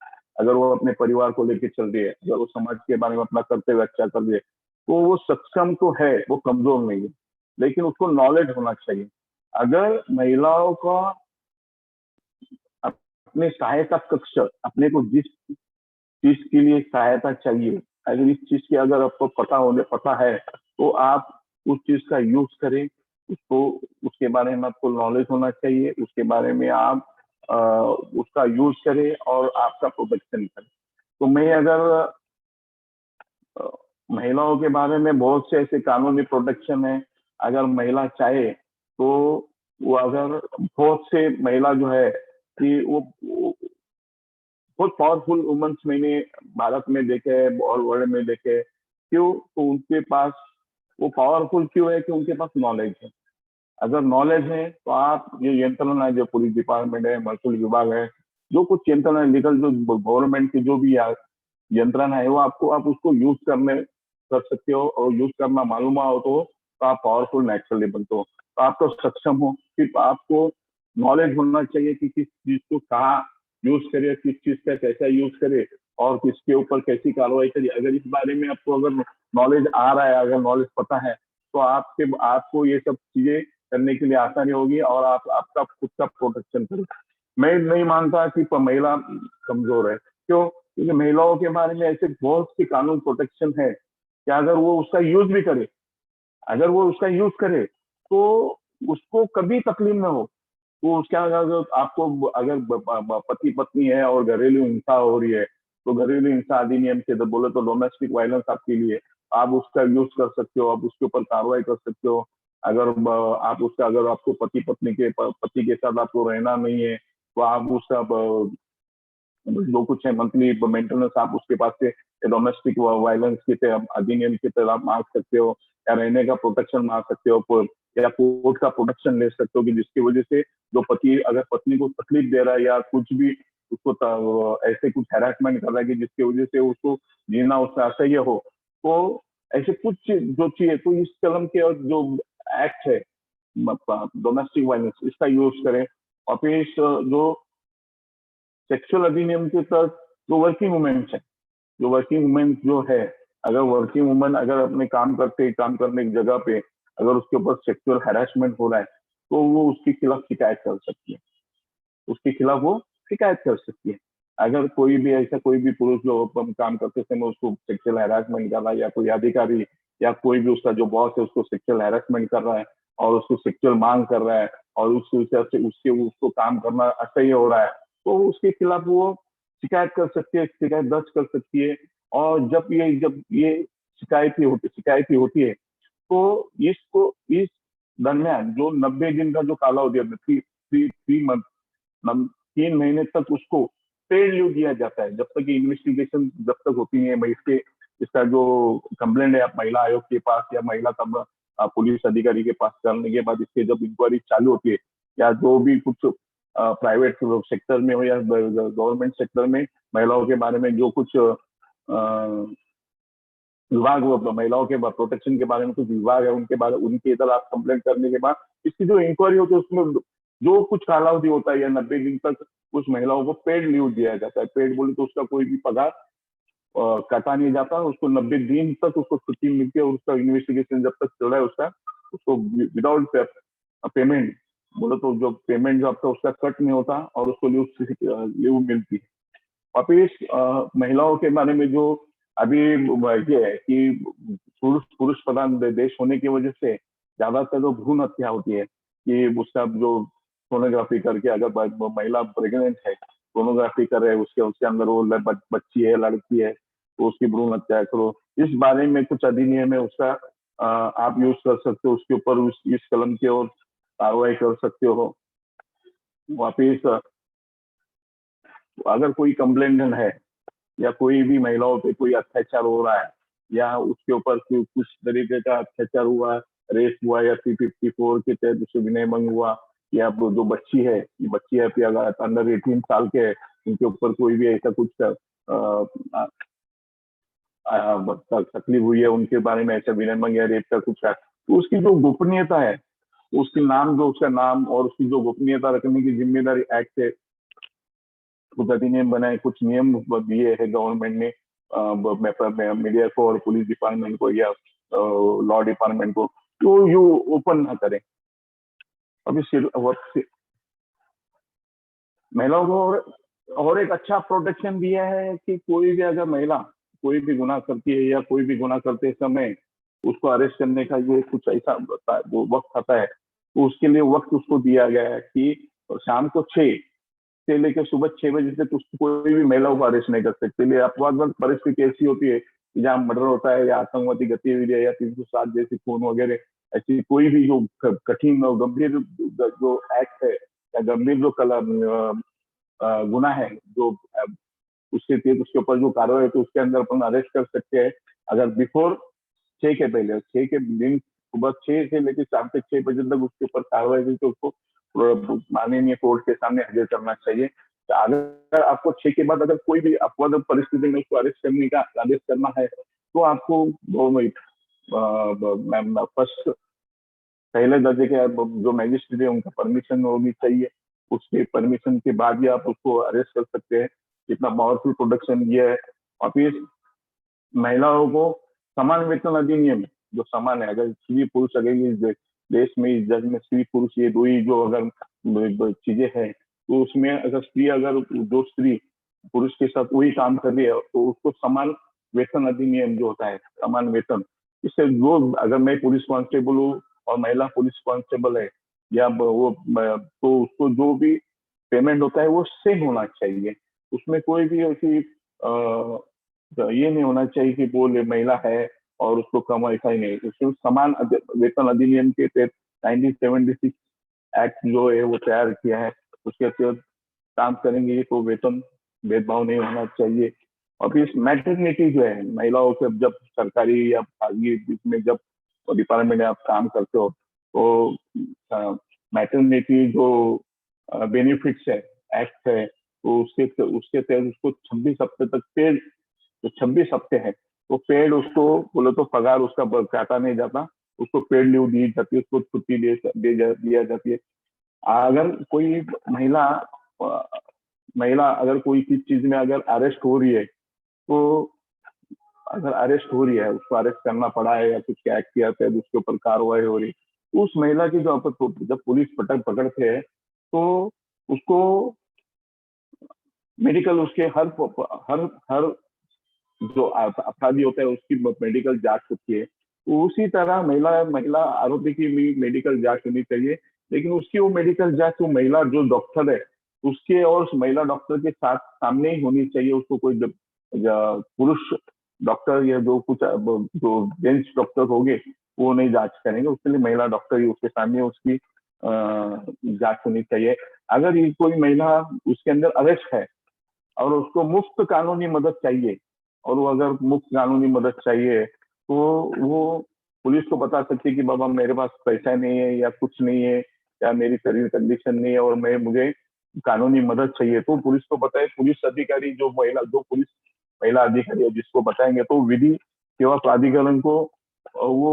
Speaker 4: अगर वो अपने परिवार को लेकर चल रही है, अगर वो समाज के बारे में अपना कर्तव्य अच्छा कर रही है, तो वो सक्षम तो है, वो कमजोर नहीं है, लेकिन उसको नॉलेज होना चाहिए। अगर महिलाओं का अपने सहायता कक्ष, अपने को जिस चीज के लिए सहायता चाहिए, अगर इस चीज की अगर आपको पता है, तो आप उस चीज का यूज करें। उसको उसके बारे में आपको नॉलेज होना चाहिए, उसके बारे में आप उसका यूज करें और आपका प्रोटेक्शन करें। तो मैं अगर महिलाओं के बारे में बहुत से ऐसे कानूनी प्रोटेक्शन है, अगर महिला चाहे तो वो, अगर बहुत से महिला जो है कि वो बहुत पावरफुल वुमेन्स मैंने भारत में देखे हैं, और वर्ल्ड में देखे हैं। क्यों? तो उनके पास वो पावरफुल क्यों है कि उनके पास नॉलेज है। अगर नॉलेज है तो आप ये यंत्रणा है, जो पुलिस डिपार्टमेंट है, महसूल विभाग है, जो कुछ यंत्रणा लीगल जो गवर्नमेंट की जो भी यंत्रणा है, वो आपको आप उसको यूज कर सकते हो, और यूज करना मालूम हो तो आप पावरफुल नेचुरली बनते हो, तो आप तो सक्षम हो। सिर्फ आपको नॉलेज होना चाहिए कि किस चीज को कहाँ यूज करे, किस चीज का कैसा यूज करे, और किसके ऊपर कैसी कार्रवाई करे। अगर इस बारे में आपको अगर नॉलेज आ रहा है, अगर नॉलेज पता है, तो आपको ये सब चीजें करने के लिए आसानी होगी, और आप आपका खुद का प्रोटेक्शन करें। मैं नहीं मानता कि महिला कमजोर है। क्यों? क्योंकि महिलाओं के बारे में ऐसे बहुत सी कानून प्रोटेक्शन है कि अगर वो उसका यूज भी करे, अगर वो उसका यूज करे तो उसको कभी तकलीफ ना हो। वो उसका अगर आपको अगर पति पत्नी है और घरेलू हिंसा हो रही है, तो घरेलू हिंसा अधिनियम से तो बोले तो डोमेस्टिक वायलेंस आपके लिए, आप उसका यूज कर सकते हो, आप उसके ऊपर कार्रवाई कर सकते हो। अगर आप उसका, अगर आपको पति के साथ आपको रहना नहीं है, तो आप उसका जो कुछ है मंथली मेंटेनेंस आप उसके पास से डोमेस्टिक वायलेंस के अधिनियम के तहत आप मांग सकते हो, या रहने का प्रोटेक्शन मांग सकते हो, या कोर्ट का प्रोटेक्शन ले सकते हो, कि जिसकी वजह से जो पति अगर पत्नी को तकलीफ दे रहा है, या कुछ भी उसको ऐसे कुछ हैरेसमेंट कर रहा है कि जिसकी वजह से उसको जीना उसका असह्य हो, तो ऐसे कुछ जो चाहिए, तो इस कलम के और जो एक्ट है डोमेस्टिक वायलेंस, इसका यूज करें। और फिर जो सेक्सुअल अधिनियम के तहत जो वर्किंग वुमेन्स है, जो वर्किंग वुमेन जो है, अगर वर्किंग वुमन अगर अपने काम करने की जगह पे अगर उसके ऊपर सेक्सुअल हैरेसमेंट हो रहा है, तो वो उसके खिलाफ शिकायत कर सकती है, उसके खिलाफ वो शिकायत कर सकती है। अगर कोई भी ऐसा कोई भी पुरुष जो काम करते समय उसको सेक्सुअल हैरेसमेंट कर रहा है, या कोई अधिकारी या कोई भी उसका जो बॉस है उसको सेक्सुअल हैरेसमेंट कर रहा है, और उसको सेक्सुअल मांग कर रहा है, और उसके हिसाब से उसको काम करना असह्य हो रहा है, तो उसके खिलाफ वो शिकायत कर सकती है, शिकायत दर्ज कर सकती है। और जब ये शिकायत होती है, तो इस दरमियान जो 90 दिन का जो कालावधि है, 3 मंथ, 3 महीने तक उसको पेड लीव दिया जाता है, जब तक ये इन्वेस्टिगेशन जब तक होती है। इसका जो कंप्लेंट है आप महिला आयोग के पास या महिला पुलिस अधिकारी के पास करने के बाद, इसके जब इंक्वायरी चालू होती है, या जो भी कुछ प्राइवेट सेक्टर में हो या गवर्नमेंट सेक्टर में महिलाओं के बारे में जो कुछ विभाग हो, महिलाओं के प्रोटेक्शन के बारे में कुछ विभाग है, उनके इधर आप कंप्लेंट करने के बाद इसकी जो इंक्वायरी होती है, उसमें जो कुछ कालावधि होता है या 90 दिन तक उस महिलाओं को पेड लीव दिया जाता है। पेड बोले तो उसका कोई भी पगार काटा नहीं जाता, उसको 90 दिन तक उसको छुट्टी मिलती है, और उसका इन्वेस्टिगेशन जब तक चल रहा है उसको विदाउट पेमेंट, बोले तो जो पेमेंट जो आपका उसका कट नहीं होता, और उसको लीव मिलती है। और फिर महिलाओं के बारे में जो अभी ये है कि पुरुष प्रधान देश होने की वजह से ज्यादातर जो भ्रूण हत्या होती है, कि उसका जो सोनोग्राफी करके अगर महिला प्रेग्नेंट है, सोनोग्राफी कर रहे हैं, उसके अंदर वो बच्ची है, लड़की है, तो उसकी भ्रूण हत्या करो। इस बारे में कुछ अधिनियम है, उसका आप यूज कर सकते हो, उसके ऊपर इस कलम की ओर कार्रवाई कर सकते हो। वापिस अगर कोई कंप्लेंट है, या कोई भी महिलाओं पे कोई अत्याचार हो रहा है, या उसके ऊपर कुछ तरीके का अत्याचार हुआ, रेप हुआ, या 354 के तहत उससे विनय भंग हुआ, या जो बच्ची है फिर अगर अंडर 18 साल के है, उनके ऊपर कोई भी ऐसा कुछ तकलीफ हुई है, उनके बारे में ऐसा विनय भंग या रेप का कुछ तो उसकी जो गोपनीयता है, उसकी नाम जो उसका नाम और उसकी जो गोपनीयता रखने की जिम्मेदारी एक्ट से कुछ अधिनियम बनाए, कुछ नियम दिए है गवर्नमेंट ने मीडिया को और पुलिस डिपार्टमेंट को या लॉ डिपार्टमेंट को, तो यू ओपन ना करें। अभी महिलाओं को और एक अच्छा प्रोटेक्शन दिया है कि कोई भी अगर महिला कोई भी गुनाह करती है या कोई भी गुनाह करते समय उसको अरेस्ट करने का ये कुछ ऐसा वो वक्त आता है, तो उसके लिए वक्त उसको दिया गया है कि शाम को 6 से लेकर सुबह 6 बजे तक उसको कोई भी महिलाओं को अरेस्ट नहीं कर सकते। लिए अपवाद परिस्थिति ऐसी होती है कि जहाँ मर्डर होता है या आतंकवादी गतिविधि या 307 जैसी खून वगैरह ऐसी कोई भी जो कठिन और गंभीर जो एक्ट है या गंभीर जो गुना है जो उसके तहत उसके ऊपर जो कार्रवाई है तो उसके अंदर अपन अरेस्ट कर सकते हैं। अगर बिफोर 6 के पहले 6 के दिन सुबह 6 से लेकर शाम के 6 बजे तक उसके ऊपर कार्रवाई हुई तो उसको माननीय कोर्ट के सामने हाजिर करना चाहिए। तो अगर आपको 6 के बाद अगर कोई भी अपवाद परिस्थिति में उसको अरेस्ट करने का आदेश करना है तो आपको फर्स्ट पहले दर्जे के जो मैजिस्ट्रेट है उनका परमिशन होनी चाहिए। उसके परमिशन के बाद ही आप उसको अरेस्ट कर सकते हैं। इतना पावरफुल प्रोडक्शन ये है। और फिर महिलाओं को समान वेतन अधिनियम जो समान है, अगर स्त्री पुरुष अगर इस देश में इस जग में स्त्री पुरुष ये दो ही जो अगर चीजें हैं तो उसमें अगर स्त्री पुरुष के साथ वही काम कर रही है तो उसको समान वेतन अधिनियम जो होता है समान वेतन, इससे जो अगर मैं पुलिस कांस्टेबल हूँ और महिला पुलिस कांस्टेबल है या वो तो उसको जो भी पेमेंट होता है वो सेम होना चाहिए। उसमें कोई भी ऐसी ये नहीं होना चाहिए कि वो महिला है और उसको कम, ऐसा ही नहीं। उसमें समान वेतन अधिनियम के तहत 1976 एक्ट जो है वो तैयार किया है, उसके तहत काम करेंगे तो वेतन भेदभाव नहीं होना चाहिए। और फिर मैटरनिटी जो है महिलाओं के जब सरकारी या खासगी इसमें जब डिपार्टमेंट में आप काम करते हो तो मैटरनिटी जो बेनिफिट्स है एक्ट है तो उसके तहत उसको 26 हफ्ते तक पेड, तो 26 हफ्ते है तो पेड उसको बोले तो पगार उसका काटा नहीं जाता, उसको पेड लीव दी जाती है, उसको छुट्टी दिया जाती है। अगर कोई महिला अगर कोई चीज में अगर अरेस्ट हो रही है तो अगर अरेस्ट हो रही है उसको अरेस्ट करना पड़ा है या कुछ क्या किया है उसके ऊपर कार्रवाई हो रही है तो उस महिला की जब पुलिस पकड़ते हैं तो उसको मेडिकल उसके हर हर जो अपराधी होता है उसकी मेडिकल जांच होती है। तो उसी तरह महिला आरोपी की भी मेडिकल जांच होनी चाहिए, लेकिन उसकी वो मेडिकल जांच वो महिला जो डॉक्टर है उसके और उस महिला डॉक्टर के साथ सामने ही होनी चाहिए। उसको कोई पुरुष डॉक्टर या जो जेंट्स डॉक्टर होंगे वो नहीं जांच करेंगे, उसके लिए महिला डॉक्टर ही उसके सामने उसकी जांच होनी चाहिए। अगर ये कोई महिला उसके अंदर अरेस्ट है और उसको मुफ्त कानूनी मदद चाहिए और वो अगर मुफ्त कानूनी मदद चाहिए तो वो पुलिस को बता सकती है कि बाबा मेरे पास पैसा नहीं है या कुछ नहीं है या मेरी शरीर कंडीशन नहीं है और मुझे कानूनी मदद चाहिए, तो पुलिस को बताए। पुलिस अधिकारी जो पुलिस महिला अधिकारी है जिसको बताएंगे तो विधि सेवा प्राधिकरण को वो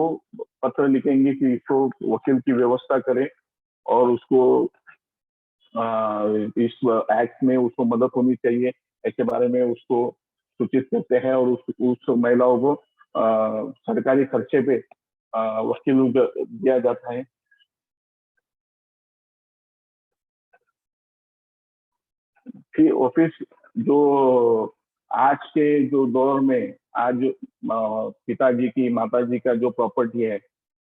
Speaker 4: पत्र लिखेंगे कि इसको वकील की व्यवस्था करे और उसको इस एक्ट में उसको मदद होनी चाहिए ऐसे बारे में उसको सूचित करते हैं और उस महिलाओं को सरकारी खर्चे पे वकील दिया जाता है। फिर ऑफिस जो आज के जो दौर में आज पिताजी की माताजी का जो प्रॉपर्टी है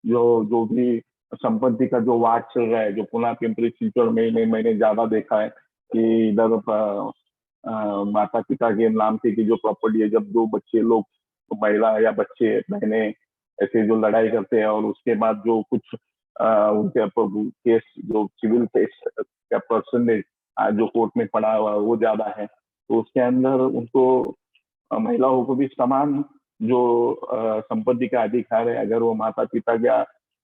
Speaker 4: जो भी संपत्ति का जो वाद चल रहा है जो पुणे पिंपरी चिंचवड़ में मैंने ज्यादा देखा है कि इधर माता पिता के नाम से की जो प्रॉपर्टी है जब दो बच्चे लोग महिला या बच्चे बहने ऐसे जो लड़ाई करते हैं और उसके बाद जो कुछ उनके केस जो सिविल केस का परसेंटेज आज जो कोर्ट में पड़ा हुआ वो ज्यादा है तो उसके अंदर उनको महिलाओं को भी समान जो संपत्ति का अधिकार है। अगर वो माता पिता का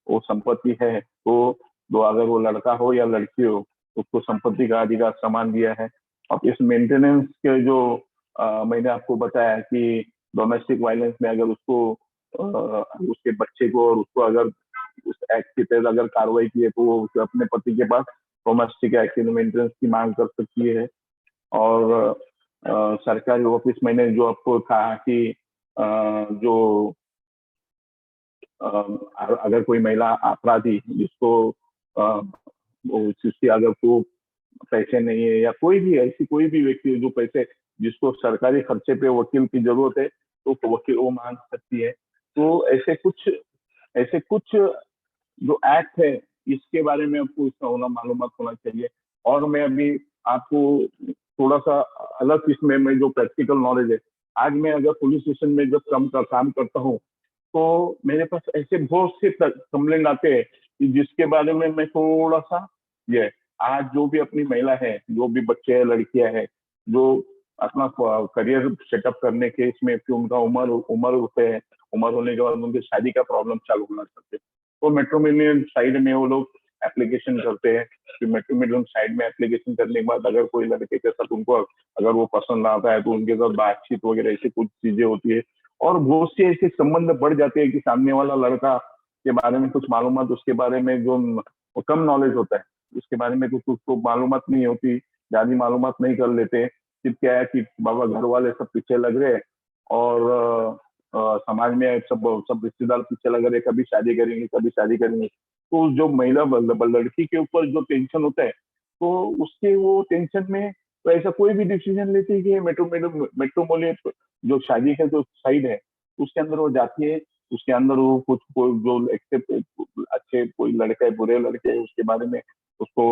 Speaker 4: वो संपत्ति है तो अगर वो लड़का हो या लड़की हो उसको संपत्ति का अधिकार समान दिया है। अब इस मेंटेनेंस के जो मैंने आपको बताया कि डोमेस्टिक वायलेंस में अगर उसको उसके बच्चे को और उसको अगर उस एक्ट के तहत अगर कार्रवाई की है तो वो अपने पति के पास डोमेस्टिक एक्ट मेंटेनेंस की मांग कर सकती है। और सरकारी ऑफिस, मैंने जो आपको कहा कि जो अगर कोई महिला अपराधी जिसको जिसकी अगर को पैसे नहीं है, या कोई भी ऐसी कोई भी व्यक्ति है जो पैसे जिसको सरकारी खर्चे पे वकील की जरूरत है, तो वकील वो मांग सकती है। तो ऐसे कुछ जो एक्ट है इसके बारे में आपको इसका मालूमात होना चाहिए। और मैं अभी आपको थोड़ा सा अलग इसमें मैं जो प्रैक्टिकल नॉलेज है, आज मैं अगर पुलिस स्टेशन में जब काम करता हूँ तो मेरे पास ऐसे बहुत से कंप्लेंट आते हैं कि जिसके बारे में मैं थोड़ा सा ये आज जो भी अपनी महिला है, जो भी बच्चे हैं, लड़कियां हैं, जो अपना करियर सेटअप करने के इसमें कि उनका उम्र होते हैं, उम्र होने के बाद उनकी शादी का प्रॉब्लम चालू होना सकते, तो मैट्रिमोनियल साइड में वो लोग एप्लीकेशन करते हैं। फिर मैट्रिमोनियल साइड में एप्लीकेशन करने के बाद अगर कोई लड़के के साथ उनको अगर वो पसंद आता है तो उनके साथ बातचीत वगैरह ऐसी कुछ चीजें होती है, और बहुत से ऐसे संबंध बढ़ जाते हैं कि सामने वाला लड़का के बारे में कुछ मालूमात, उसके बारे में जो कम नॉलेज होता है उसके बारे में कुछ उसको मालूमात नहीं होती, ज्यादा मालूमात नहीं कर लेते। फिर क्या है कि बाबा घर वाले सब पीछे लग रहे और समाज में सब रिश्तेदार पीछे लग रहे, कभी शादी करेंगे। तो जो महिला लड़की के ऊपर जो टेंशन होता है, तो उसके वो टेंशन में तो ऐसा कोई भी डिसीजन लेती है कि मेट्रोमोलियन जो शादी का जो साइड है उसके अंदर वो जाती है, उसके अंदर वो कुछ जो एक्सेप्ट अच्छे कोई लड़के है, बुरे लड़के है, उसके बारे में उसको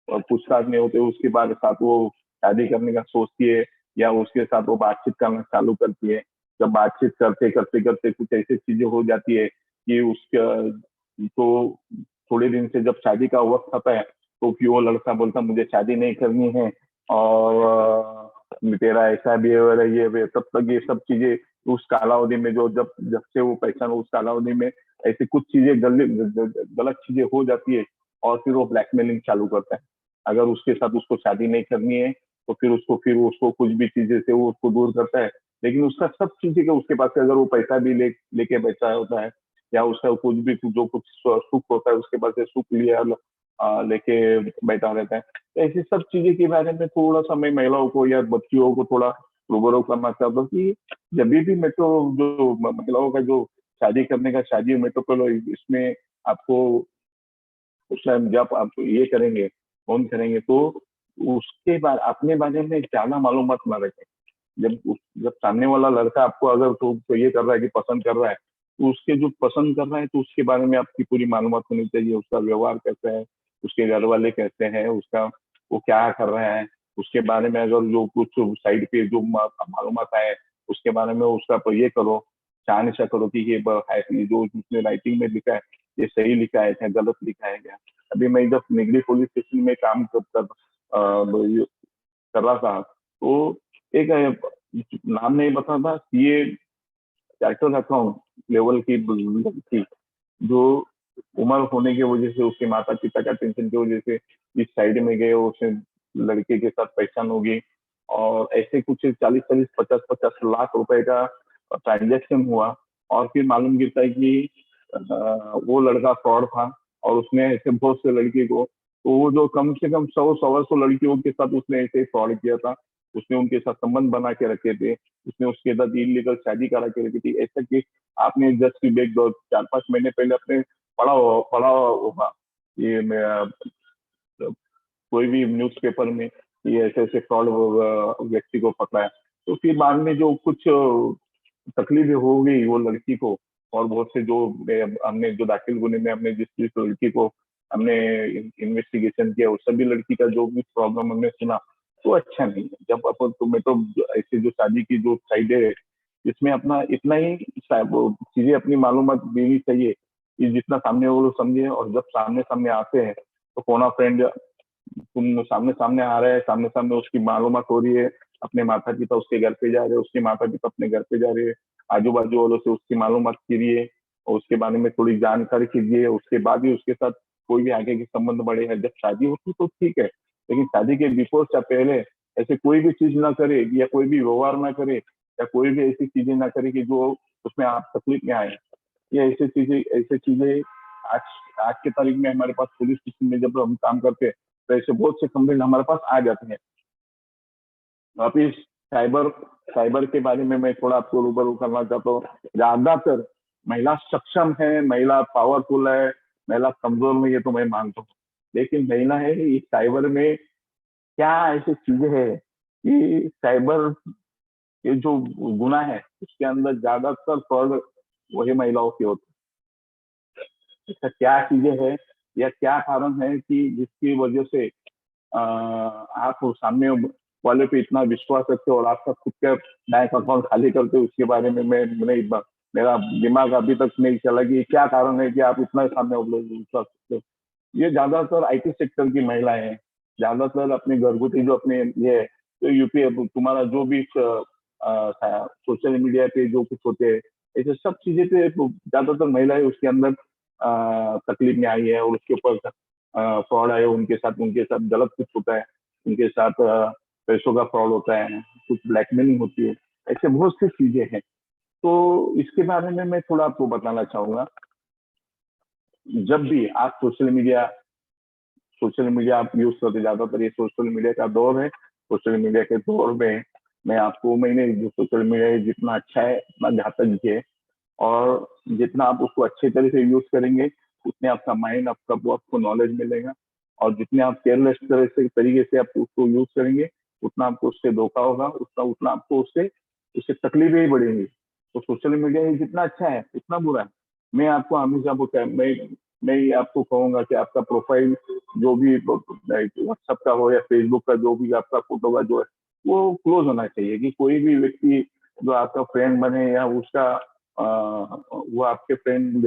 Speaker 4: पूछताछ नहीं होते, उसके बाद साथ वो शादी करने का सोचती है या उसके साथ वो बातचीत करना चालू करती है। जब बातचीत करते करते कुछ ऐसी चीजें हो जाती है कि उसका तो थोड़े दिन से जब शादी का वक्त आता है तो फिर वो लड़का बोलता मुझे शादी नहीं करनी है और तेरा ऐसा बिहेवियर है, ये तब तक ये सब चीजें उस कालावधि में जो जब से वो पहचान उस कालावधि में ऐसी कुछ चीजें गलत चीजें हो जाती है और फिर वो ब्लैकमेलिंग चालू करता है। अगर उसके साथ उसको शादी नहीं करनी है तो फिर उसको कुछ भी चीजें से वो उसको दूर करता है, लेकिन उसका सब चीजें का उसके पास अगर वो पैसा भी लेके बैठा होता है या उसका कुछ भी जो कुछ सुख होता है उसके पास से सुख लिया लेके बैठा रहता है। तो ऐसी सब चीजें के बारे में थोड़ा सा मैं महिलाओं को या बच्चियों को थोड़ा रूबरू करना चाहता हूँ कि जब भी मेट्रो जो महिलाओं का जो शादी करने का शादी मेट्रो इसमें आपको उस टाइम जब आप ये करेंगे फोन करेंगे तो उसके बाद अपने बारे में ज्यादा मालूमात ना रखें। जब सामने वाला लड़का आपको अगर तो ये कर रहा है कि पसंद कर रहा है तो उसके जो पसंद कर रहा है तो उसके बारे में आपकी पूरी मालूमात होनी चाहिए, उसका व्यवहार कैसा है, उसके घर वाले कैसे हैं, उसका वो क्या कर रहे हैं, उसके बारे में अगर जो कुछ साइड पे जो मालूमात आए उसके बारे में उसका तो ये करो, निशा करो कि ये जो उसने राइटिंग में लिखा है ये सही लिखा है क्या गलत लिखा है क्या। अभी मैं जब निगड़ी पुलिस स्टेशन में काम कर रहा था तो एक नाम नहीं बता था, ये चार्टर अकाउंट लेवल की थी जो उम्र होने की वजह से उसके माता पिता का टेंशन की वजह से इस साइड में गए, उसने लड़के के साथ पहचान होगी और ऐसे कुछ 40-40, 50-50 लाख रुपए का ट्रांजेक्शन हुआ और फिर मालूम गिरता है कि वो लड़का फ्रॉड था और उसने ऐसे बहुत से लड़की को तो वो जो कम से कम 100-125 लड़कियों के साथ उसने ऐसे फ्रॉड किया था, उसने उनके साथ संबंध बना के रखे थे, उसने उसके साथ इलीगल शादी करा के रखी थी। ऐसा कि आपने जस्ट बैक 4-5 महीने पहले अपने पढ़ा होगा ये कोई भी न्यूज़पेपर में ये ऐसे ऐसे फ्रॉड व्यक्ति को पकड़ा है। तो फिर बाद में जो कुछ तकलीफ हो गई वो लड़की को और बहुत से जो हमने जो दाखिल गुने में हमने जिस लड़की को हमने इन्वेस्टिगेशन किया उस सभी लड़की का जो भी प्रॉब्लम हमने सुना तो अच्छा नहीं है। जब अपन तुम्हें तो ऐसे जो शादी की जो साइड है इसमें अपना इतना ही चीजें अपनी मालूमात देनी चाहिए कि जितना सामने वो लोग समझे, और जब सामने सामने आते हैं तो कोना फ्रेंड तुम सामने सामने आ रहे हैं, सामने सामने उसकी मालूमात हो रही है, अपने माता पिता उसके घर पे जा रहे हैं, उसके माता पिता अपने घर पे जा रहे हैं, आजू बाजू वालों से उसकी मालूमात कीजिए और उसके बारे में थोड़ी जानकारी कीजिए, उसके बाद ही उसके साथ कोई भी आगे के संबंध बढ़े हैं। जब शादी होती तो ठीक है, लेकिन शादी के बिफोर से पहले ऐसे कोई भी चीज ना करे या कोई भी व्यवहार ना करे या कोई भी ऐसी चीजें ना करे कि जो उसमें आप तकलीफ में आए। ये ऐसी चीजें आज आज की तारीख में हमारे पास पुलिस स्टेशन में जब हम काम करते हैं तो ऐसे बहुत से कंप्लेंट हमारे पास आ जाते हैं। वापिस साइबर साइबर के बारे में मैं थोड़ा आपको रूबरू करना चाहता हूँ। ज्यादातर महिला सक्षम है, महिला पावरफुल है, महिला कमजोर में, ये तो मैं मानता हूँ, लेकिन महिला है इस साइबर में क्या ऐसी चीजें है कि साइबर ये जो गुना है उसके अंदर ज्यादातर फ्रॉड वही महिलाओं के होते हैं। ऐसा क्या चीजें है या क्या कारण है कि जिसकी वजह से आप सामने वाले पे इतना विश्वास रखते हो और आपका खुद का बैंक अकाउंट खाली करते हो, उसके बारे में मेरा दिमाग अभी तक नहीं चला कि क्या कारण है कि आप इतना सामने विश्वास रखते हो। ये ज्यादातर आईटी सेक्टर की महिलाएं हैं, ज्यादातर अपने घरगुती जो अपने ये है, तो यूपीआई तुम्हारा जो भी सोशल मीडिया पे जो कुछ होते हैं ऐसे सब चीजें पे ज्यादातर महिलाएं उसके अंदर तकलीफ में आई है और उसके ऊपर फ्रॉड आए, उनके साथ गलत कुछ होता है, उनके साथ पैसों का फ्रॉड होता है, कुछ ब्लैकमेलिंग होती है, ऐसे बहुत सी चीजें हैं। तो इसके बारे में मैं थोड़ा आपको बताना चाहूंगा। जब भी आप सोशल मीडिया आप यूज करते, ज्यादातर ये सोशल मीडिया का दौर है, सोशल मीडिया के दौर में मैंने जो सोशल मीडिया जितना अच्छा है उतना घातक भी है, और जितना आप उसको अच्छे तरह से यूज करेंगे उतने आपका माइंड आपको नॉलेज मिलेगा, और जितने आप केयरलेस तरीके से आप उसको यूज करेंगे उतना आपको उससे धोखा होगा, उतना आपको उससे तकलीफें ही बढ़ेंगी। तो सोशल मीडिया जितना अच्छा है उतना बुरा है। मैं आपको हमेशा मैं ये आपको कहूंगा कि आपका प्रोफाइल जो भी व्हाट्सएप का हो या फेसबुक का जो भी आपका फोटो का जो है वो क्लोज होना चाहिए, कि कोई भी व्यक्ति जो आपका फ्रेंड बने या उसका वो आपके फ्रेंड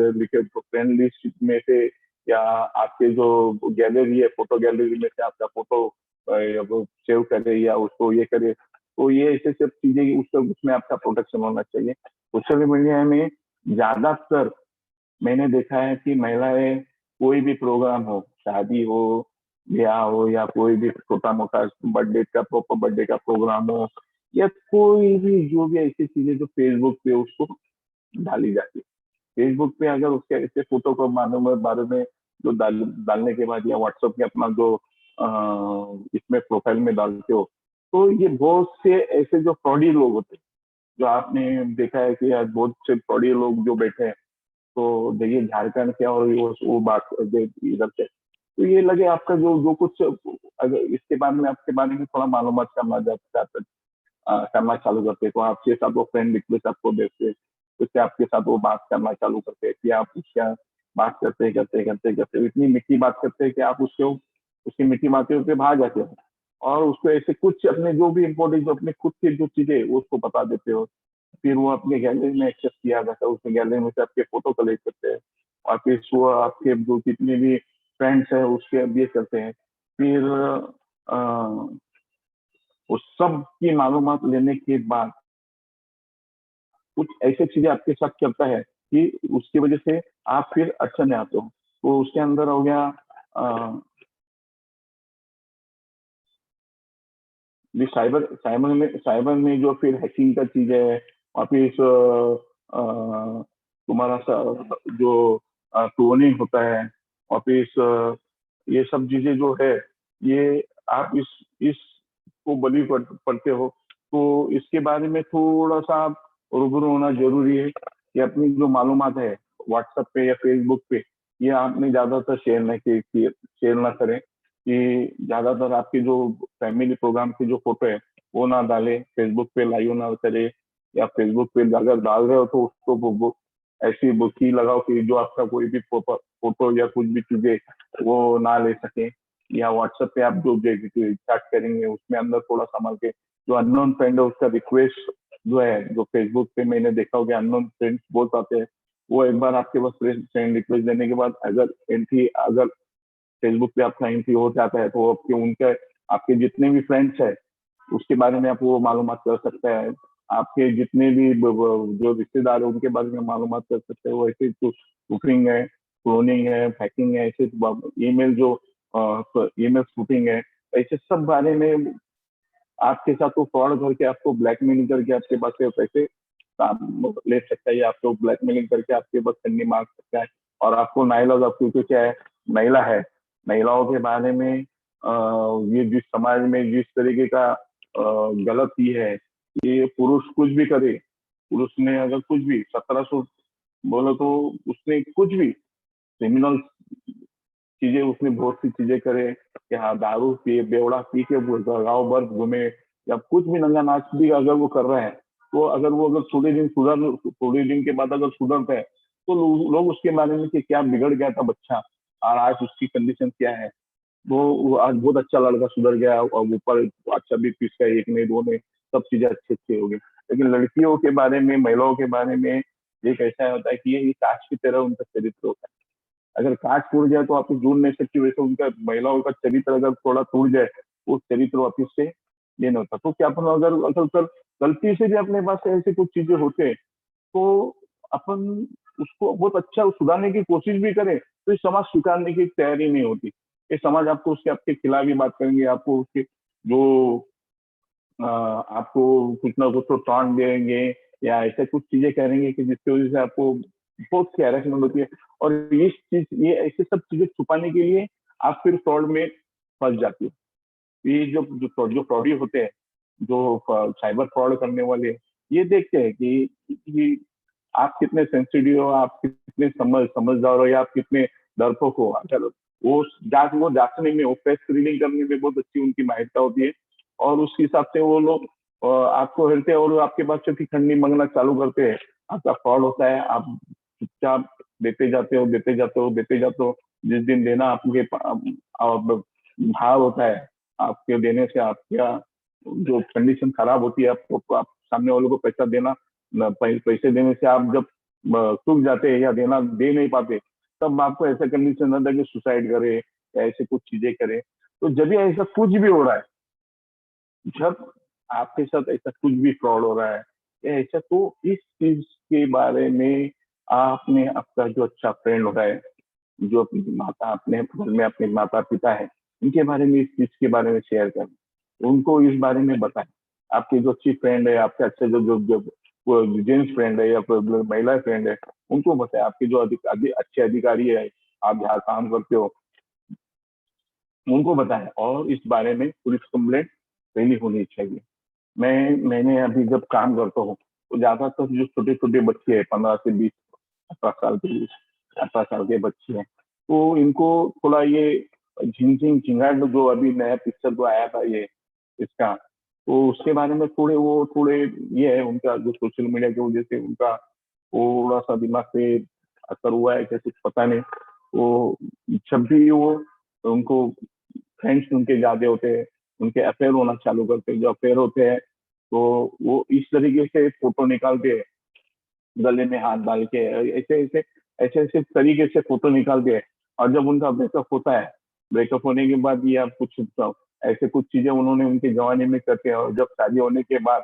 Speaker 4: लिस्ट में से या आपके जो गैलरी है फोटो गैलरी में से आपका फोटो सेव करे या उसको ये करे, तो ये ऐसे सब चीजें उसमें आपका प्रोटेक्शन होना चाहिए। सोशल मीडिया में ज्यादातर मैंने देखा है कि महिलाएं कोई भी प्रोग्राम हो, शादी हो, ब्याह हो या कोई भी छोटा मोटा बर्थडे का प्रोग्राम हो या कोई भी जो भी ऐसी चीजें जो फेसबुक पे उसको डाली जाती है, फेसबुक पे अगर उसके ऐसे फोटो को बारे में जो डालने के बाद या व्हाट्सएप में अपना जो इसमें प्रोफाइल में डालते हो, तो ये बहुत से ऐसे जो फ्रॉडी लोग होते हैं, जो आपने देखा है कि आज बहुत से फ्रॉडी लोग जो बैठे हैं, तो देखिए झारखंड के और वो बात इधर से, तो ये लगे आपका जो कुछ अगर इसके बारे में आपके बारे में थोड़ा मालूमात करना चालू करते, तो आपके साथ वो फ्रेंड रिक्वेस्ट आपको देते, उससे आपके साथ वो बात करना चालू करते हैं कि आप उसका बात करते इतनी मीठी बात करते हैं कि आप उसकी मीठी बातें पे भाग जाते हो और उसको ऐसे कुछ अपने जो भी इम्पोर्टेंट जो अपने खुद की जो चीजें वो उसको बता देते हो, फिर वो अपने गैलरी में एक्सेस किया जाता है, उसके गैलरी में से आपके फोटो कलेक्ट करते हैं और फिर वो आपके जो जितने भी फ्रेंड्स हैं उसके अब ये करते हैं, फिर उस सब की मालूमात लेने के बाद कुछ ऐसी चीजें आपके साथ करता है कि उसकी वजह से आप फिर अच्छा नहीं आते हो। तो उसके अंदर हो गया साइबर में जो फिर हैकिंग का चीज है, और फिर तुम्हारा जो क्लोनिंग होता है, और फिर ये सब चीजें जो है ये आप इस को बलि पड़ते हो, तो इसके बारे में थोड़ा सा आप रूबरू होना जरूरी है कि अपनी जो मालूमात है व्हाट्सएप पे या फेसबुक पे ये आपने ज्यादातर शेयर ना करें, कि ज्यादातर आपके जो फैमिली प्रोग्राम की जो फोटो है वो ना डाले, फेसबुक पे लाइव ना करे, या फेसबुक पे अगर डाल रहे हो तो उसको ऐसी की लगाओ कि जो आपका कोई भी फोटो या कुछ भी चीजें वो ना ले सके, या व्हाट्सएप पे आप जो चैट करेंगे उसमें अंदर थोड़ा संभाल के, जो अननोन फ्रेंड है उसका रिक्वेस्ट जो है, जो फेसबुक पे मैंने देखा होगा अननोन फ्रेंड्स बहुत आते हैं, वो एक बार आपके पास फ्रेंड रिक्वेस्ट देने के बाद अगर फेसबुक पे आपका एंट्री हो जाता है तो आपके जितने भी फ्रेंड्स है उसके बारे में आप वो मालूमात कर सकते हैं, आपके जितने भी जो रिश्तेदार है उनके बारे में मालूमात कर सकते हैं। वो ऐसे स्पूफिंग है, क्लोनिंग है, हैकिंग है, ऐसे ईमेल स्पूफिंग है, ऐसे सब बारे में आपके साथ वो फ्रॉड करके आपको ब्लैकमेलिंग करके आपके पास से पैसे ले सकता है, या आपको ब्लैकमेलिंग करके आपके पास करनी मांग सकता है, और आपको नाइलाज, आप क्योंकि क्या है, महिला है, महिलाओं के बारे में ये जिस समाज में जिस तरीके का गलत ही है, ये पुरुष कुछ भी करे, पुरुष ने अगर कुछ भी 1700 बोलो तो उसने कुछ भी क्रिमिनल चीजें, उसने बहुत सी चीजें करे कि हाँ दारू पिए, बेवड़ा पी के गाँव भर घूमे, या कुछ भी नंगा नाच भी अगर वो कर रहे हैं, तो अगर वो अगर थोड़े दिन के बाद अगर सुधरते हैं, तो लोग उसके बारे में कि क्या बिगड़ गया था बच्चा और आज उसकी कंडीशन क्या है, वो आज बहुत अच्छा लड़का सुधर गया और ऊपर अच्छा भी पीस का, एक नहीं दो नहीं, सब चीजें अच्छी अच्छी हो गई। लेकिन लड़कियों के बारे में, महिलाओं के बारे में एक ऐसा होता है कि ये कांच की तरह उनका चरित्र होता है। अगर कांच टूट जाए तो आपको जोड़ नहीं सकती, वैसे उनका महिलाओं का चरित्र अगर थोड़ा टूट जाए, वो चरित्र वापिस से ये नहीं होता। तो क्या अपन अगर अगर गलती से भी अपने पास ऐसे कुछ चीजें होते, तो अपन उसको बहुत अच्छा सुधारने की कोशिश भी करें, तो ये समाज स्वीकारने की तैयारी नहीं होती। ये समाज आपको उसके आपके खिलाफ ही बात करेंगे, आपको उसके जो आपको कुछ ना कुछ तो टॉन्ट देंगे या ऐसे कुछ चीजें करेंगे कि जिसकी वजह से आपको बहुत सी हैरेसमेंट होती है। और ये ऐसे सब चीजें छुपाने के लिए आप फिर फ्रॉड में फंस जाती हो। ये जो फ्रॉडी होते हैं, जो साइबर फ्रॉड करने वाले, ये देखते हैं कि आप कितने सेंसिटिव हो, आप कितने समझदार हो, या आप कितने डरपोक हो। अगर वो जांचने में, वो फेस स्क्रीनिंग करने में बहुत अच्छी उनकी माहिरता होती है, और उस हिसाब से वो लोग आपको हेरते हैं और आपके पास से खंडी मांगना चालू करते हैं। आपका फ्रॉड होता है, आप चुपचाप देते जाते हो, देते जाते हो, देते जाते हो। जिस दिन देना आपके भाव होता है, आपके देने से आपका जो कंडीशन खराब होती है, आपको आप सामने वालों को पैसा देना, पैसे देने से आप जब चूक जाते हैं या दे नहीं पाते, तब आपको ऐसा कंडीशन आता है कि सुसाइड करे या ऐसे कुछ चीजें करे। तो जब भी ऐसा कुछ भी हो रहा है, जब आपके साथ ऐसा कुछ भी फ्रॉड हो रहा है या ऐसा, तो इस चीज के बारे में आपने आपका जो अच्छा फ्रेंड होता है, जो अपनी माता, अपने घर में अपने माता पिता है, इनके बारे में, इस चीज के बारे में शेयर करें, उनको इस बारे में बताएं। आपकी जो अच्छी फ्रेंड है, आपके अच्छे जो जेंट्स फ्रेंड है या महिला फ्रेंड है, उनको बताएं। आपके जो अच्छे अधिकारी है, आप जहाँ काम करते हो, उनको बताएं। और इस बारे में पुलिस कंप्लेंट पहली होनी चाहिए। मैंने अभी जब काम करता हूँ, तो ज्यादातर जो छोटे छोटे बच्चे हैं, 15 से 20, 18 साल के, 18 साल के बच्चे हैं, तो इनको थोड़ा ये झिंझिंग झिंगाट जो अभी नया पिक्चर जो आया था ये इसका, तो उसके बारे में थोड़े ये है, उनका जो सोशल मीडिया की वजह से उनका थोड़ा सा दिमाग पे असर हुआ है, कैसे पता नहीं। वो जब भी वो उनको फ्रेंड्स उनके ज्यादा होते हैं, उनके अफेयर होना चालू करते हैं। जो अफेयर होते हैं, तो वो इस तरीके से फोटो निकाल के गले में हाथ डाल के ऐसे तरीके से फोटो निकालते हैं। और जब उनका ब्रेकअप होता है, ब्रेकअप होने के बाद या कुछ ऐसे कुछ चीजें उन्होंने उनके जवानी में करते हैं, और जब शादी होने के बाद,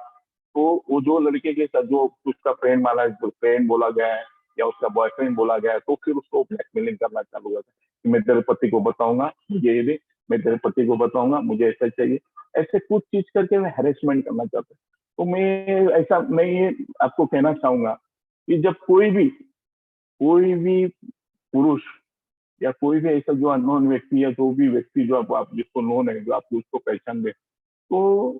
Speaker 4: तो वो जो लड़के के साथ जो उसका फ्रेंड बोला गया है या उसका बॉयफ्रेंड बोला गया है, तो फिर उसको ब्लैकमेलिंग करना चालू करता है कि मैं तेरे पति को बताऊंगा, मुझे ये दे, मैं तेरे पति को बताऊंगा, मुझे ऐसा चाहिए। ऐसे कुछ चीज करके मैं हेरेसमेंट करना चाहता हूँ। तो मैं ये आपको कहना चाहूंगा कि जब कोई भी पुरुष या कोई भी ऐसा जो अननोन व्यक्ति या जो भी व्यक्ति जो आप जिसको नोन है, जो आप उसको पहचान दे, तो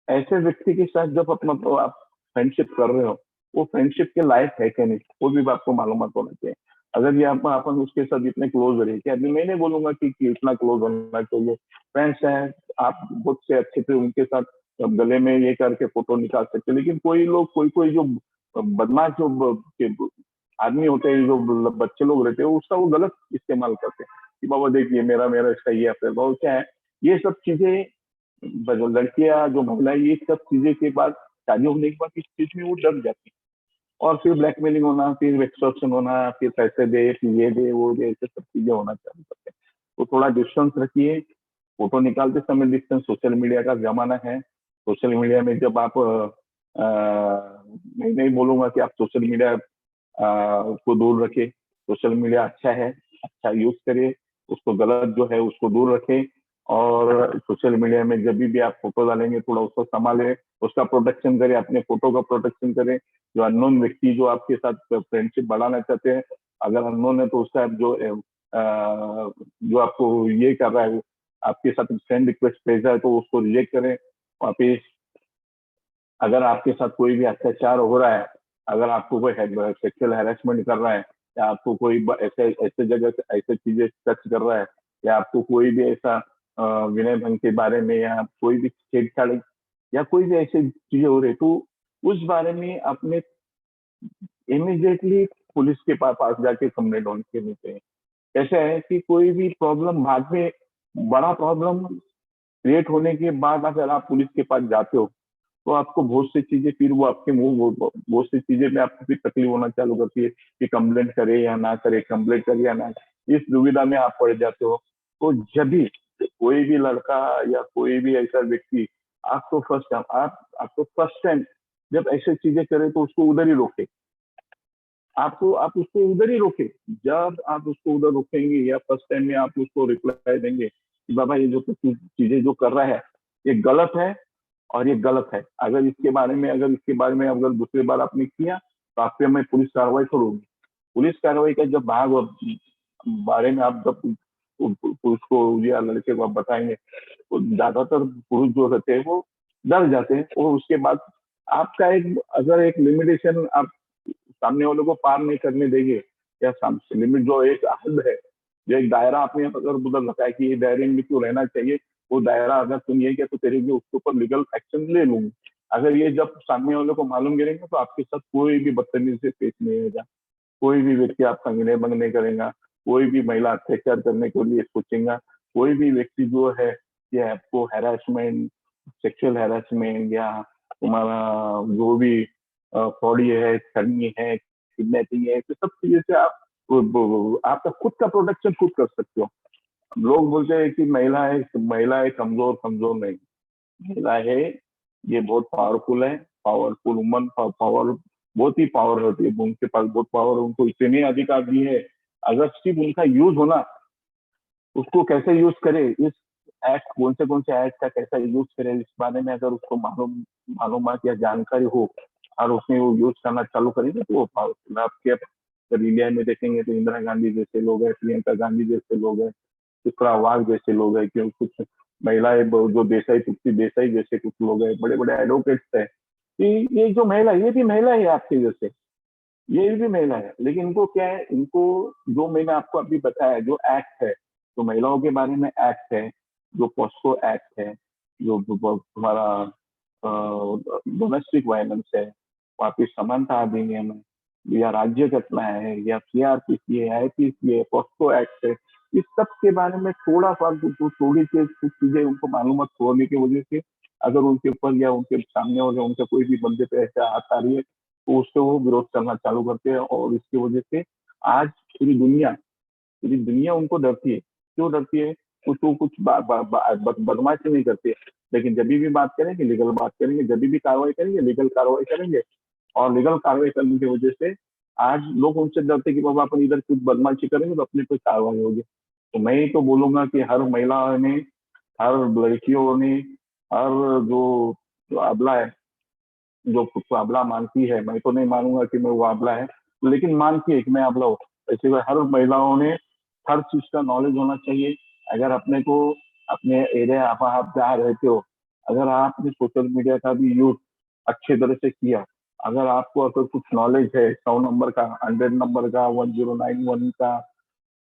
Speaker 4: ऐसे व्यक्ति के साथ जब अपना तो आप फ्रेंडशिप कर रहे हो, वो फ्रेंडशिप के लायक है कि नहीं, वो भी आपको मालूमात होना चाहिए। अगर ये आप अपन उसके साथ इतने क्लोज रहे, कि अभी मैं नहीं बोलूंगा कि इतना क्लोज होना चाहिए, फ्रेंड्स हैं आप, बहुत से अच्छे से उनके साथ गले में ये करके फोटो निकाल सकते, लेकिन कोई लोग कोई जो बदमाश जो आदमी होते हैं, जो बच्चे लोग रहते हैं, उसका वो गलत इस्तेमाल करते हैं कि बाबा देखिए मेरा मेरा इसका ये अफेयर, बहुत क्या है ये सब चीजें। लड़कियां जो महिलाएं, ये सब चीजें के बाद शादी होने के बाद इस चीज में वो डर जाती है, और फिर ब्लैकमेलिंग होना, फिर एक्सटॉर्शन होना, फिर पैसे दे, फिर ये दे वो दे, ऐसे सब चीजें होना चालू करते हैं। तो थोड़ा डिस्टेंस रखिए, फोटो निकालते समय डिस्टेंस। सोशल मीडिया का जमाना है, सोशल मीडिया में जब आप मैं नहीं बोलूंगा कि आप सोशल मीडिया को दूर रखे। सोशल मीडिया अच्छा है, अच्छा यूज करिए, उसको गलत जो है उसको दूर रखें। और सोशल मीडिया में जब भी आप फोटो डालेंगे, थोड़ा उसको संभालें, उसका प्रोटेक्शन करें, अपने फोटो का प्रोटेक्शन करें। जो अननोन व्यक्ति जो आपके साथ फ्रेंडशिप बढ़ाना चाहते हैं, अगर अननोन है तो उसका जो आपको ये कर रहा है, आपके साथ फ्रेंड रिक्वेस्ट भेज रहा है तो उसको रिजेक्ट करें वापिस। अगर आपके साथ कोई भी अत्याचार हो रहा है, अगर आपको कोई सेक्सुअल हैरेसमेंट कर रहा है, या आपको कोई ऐसे ऐसे जगह से ऐसे चीजें टच कर रहा है, या आपको कोई भी ऐसा विनय भंग के बारे में या कोई भी छेड़छाड़ या कोई भी ऐसी चीजें हो रही, तो उस बारे में अपने इमीडिएटली पुलिस के पास जाके कंप्लेंट ऑन करनी चाहिए। कैसा है कि कोई भी प्रॉब्लम बाद में बड़ा प्रॉब्लम क्रिएट होने के बाद अगर आप पुलिस के पास जाते हो तो आपको बहुत सी चीजें फिर वो आपके मुंह बहुत सी चीजें में आपको फिर तकलीफ होना चालू करती है कि कंप्लेंट करे या ना करे, कंप्लेंट करे या ना करे। इस दुविधा में आप पड़ जाते हो। तो जब भी कोई भी लड़का या कोई भी ऐसा व्यक्ति आपको फर्स्ट टाइम जब ऐसी चीजें करे तो उसको उधर ही रोके। आप उसको उधर ही रोके। जब आप उसको उधर रोकेंगे या फर्स्ट टाइम में आप उसको रिप्लाई देंगे कि बाबा ये जो चीजें जो कर रहा है ये गलत है और ये गलत है, अगर इसके बारे में अगर दूसरी बार आपने किया तो आप पे मैं पुलिस कार्रवाई करूंगी। पुलिस कार्रवाई का जब भाग और बारे में आप जब पुलिस को या लड़के को आप बताएंगे तो ज्यादातर पुरुष जो रहते हैं वो डर जाते हैं। और उसके बाद आपका अगर एक लिमिटेशन आप सामने वालों को पार नहीं करने देंगे, या लिमिट जो एक हद है, जो एक दायरा आपने अगर उधर बताया कि ये दायरे में क्यों रहना चाहिए, वो दायरा अगर तुम ये किया तो तेरे लिए उसके ऊपर लीगल एक्शन ले लूंगी। अगर ये जब सामने वालों को मालूम गिरेंगे तो आपके साथ कोई भी बदतमीजी से पेश नहीं होगा, कोई भी व्यक्ति आपका विनय भंग नहीं करेगा, कोई भी महिला अत्याचार करने के लिए सोचेगा, कोई भी व्यक्ति जो है ये आपको हैरेसमेंट, सेक्सुअल हैरेसमेंट या तुम्हारा जो भी फ्रॉडी है, ठगी है, किडनैपिंग है, तो सब चीजें से आप आपका खुद का प्रोटेक्शन खुद कर सकते हो। लोग बोलते हैं कि महिला है कमजोर, कमजोर नहीं। महिला है ये बहुत पावरफुल है, पावरफुल वुमन, पावर बहुत ही पावर होती है उनके पास, बहुत पावर, उनको इतने अधिकार दिए है। अगर सिर्फ उनका यूज होना, उसको कैसे यूज करे, इस एक्ट कौन से एक्ट का कैसा यूज करे, इस बारे में अगर उसको मालूमात या जानकारी हो और उसने वो यूज करना चालू करेंगे तो वो पावरफुल। आपके अगर इंडिया में देखेंगे तो इंदिरा गांधी जैसे लोग हैं, प्रियंका गांधी जैसे लोग हैं, चित्रा वाघ जैसे लोग हैं, क्योंकि कुछ महिलाएं जो तृप्ति देसाई जैसे कुछ लोग हैं, बड़े बड़े एडवोकेट्स हैं कि ये जो महिला, ये भी महिला है आपके जैसे, ये भी महिला है। लेकिन इनको क्या है, इनको जो मैंने आपको अभी बताया जो एक्ट है, जो महिलाओं के बारे में एक्ट है, जो पॉस्को एक्ट है, जो तुम्हारा डोमेस्टिक वायलेंस है, वहाँ पे समानता अधिनियम है, या राज्य घटना है, या सीआरपीसी है, आईपीसी है, पॉस्को एक्ट है, इस सब के बारे में थोड़ा सा थोड़ी सी कुछ चीजें उनको मालूम होने की वजह से अगर उनके ऊपर या उनके सामने और उनके कोई भी बंदे पे ऐसा हाथ आ रही है तो उससे वो विरोध करना चालू करते हैं। और इसकी वजह से आज पूरी दुनिया उनको डरती है। क्यों डरती है? कुछ बदमाशी नहीं करती है, लेकिन जब भी बात करेंगे लीगल बात करेंगे, जब भी कार्रवाई करेंगे लीगल कार्रवाई करेंगे। और लीगल कार्रवाई करने की वजह से आज लोग उनसे डरते कि बाबा अपन इधर कुछ बदमाशी करेंगे तो अपने पे कार्रवाई होगी। तो मैं ही तो बोलूंगा कि हर महिला ने, हर लड़कियों ने, हर जो अबला है, जो खुद को अबला मानती है, मैं तो नहीं मानूंगा कि मैं वो अबला है, लेकिन मानती है कि मैं अबला हूँ, ऐसे हर महिलाओं ने हर चीज का नॉलेज होना चाहिए। अगर अपने को अपने एरिया आप जहाँ रहते हो, अगर आपने सोशल मीडिया का भी यूज अच्छे तरह से किया, अगर आपको अगर कुछ नॉलेज है 100 नंबर का, 100 नंबर का, 1091 का,